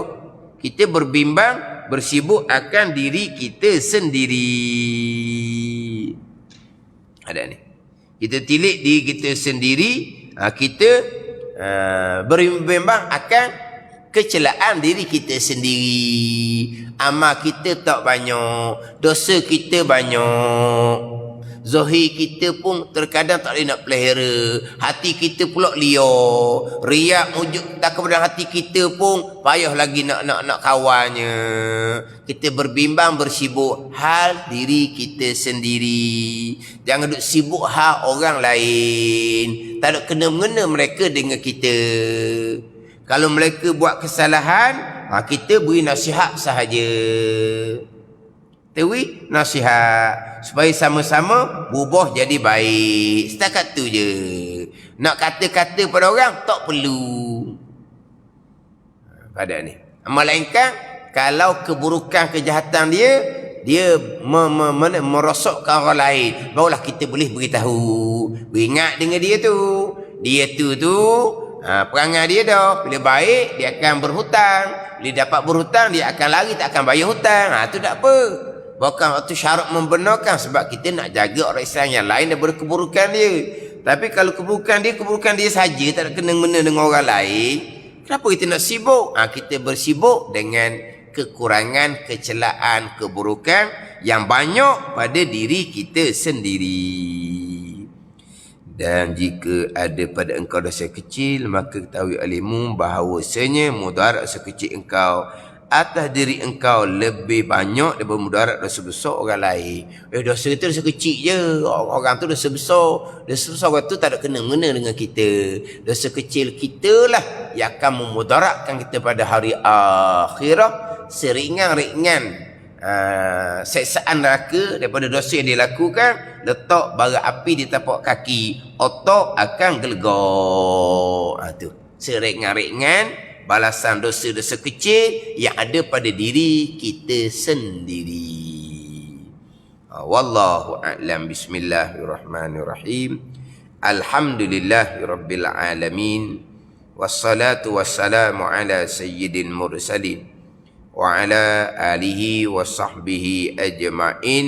Kita berbimbang, bersibuk akan diri kita sendiri. Ada ni. Kita tilik diri kita sendiri, kita berbimbang akan kecelaan diri kita sendiri. Amal kita tak banyak, dosa kita banyak, zahir kita pun terkadang tak boleh nak pelihara, hati kita pula liar, riak wujud tak kepada hati kita pun payah lagi nak kawannya. Kita berbimbang, bersibuk hal diri kita sendiri. Jangan duk sibuk hal orang lain, tak ada kena-mengena mereka dengan kita. Kalau mereka buat kesalahan, kita beri nasihat sahaja. Beri nasihat supaya sama-sama berubah jadi baik. Setakat tu je. Nak kata-kata pada orang tak perlu. Pada ni. Melainkan kalau keburukan kejahatan dia merosakkan orang lain, barulah kita boleh beritahu. Beringat dengan dia tu. Dia tu perangai dia dah. Bila baik, dia akan berhutang. Bila dapat berhutang, dia akan lari, tak akan bayar hutang. Itu tak apa. Bukan itu syarat membenarkan. Sebab kita nak jaga orang Islam yang lain daripada keburukan dia. Tapi kalau keburukan dia saja, tak ada kena-mena dengan orang lain, kenapa kita nak sibuk? Kita bersibuk dengan kekurangan, kecelaan, keburukan yang banyak pada diri kita sendiri. Dan jika ada pada engkau dosa kecil, maka ketahui olehmu bahawasanya mudarat dosa kecil engkau atas diri engkau lebih banyak daripada mudarat dosa besar orang lain. Dosa itu dosa kecil je. Orang tu dosa besar. Dosa besar orang tu tak ada kena-mena dengan kita. Dosa kecil kita lah yang akan memudaratkan kita pada hari akhirah. Seringan-ringan seksaan neraka daripada dosa yang dilakukan. Letak bara api di tapak kaki, otak akan gelegor. Tu seringan-ringan balasan dosa-dosa kecil yang ada pada diri kita sendiri. Wallahu a'lam. Bismillahirrahmanirrahim. Alhamdulillahirabbil alamin. Wassalatu wassalamu ala sayyidil mursalin wa ala alihi wa sahbihi ajma'in.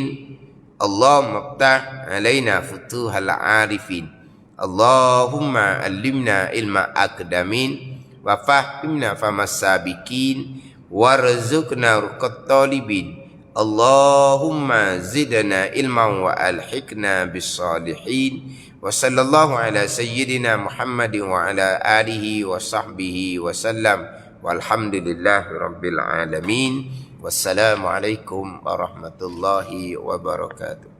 Allahumma ftah alaina futuhal arifin. Allahumma allimna ilma aqdamin wa fahimna famas sabiqin warzuqna ruqat talibin. Allahumma zidna ilman wa alhiqna bis salihin. Wa sallallahu ala sayyidina Muhammadin wa ala alihi wa sahbihi wa sallam. Walhamdulillahi rabbil alamin. Wassalamualaikum warahmatullahi wabarakatuh.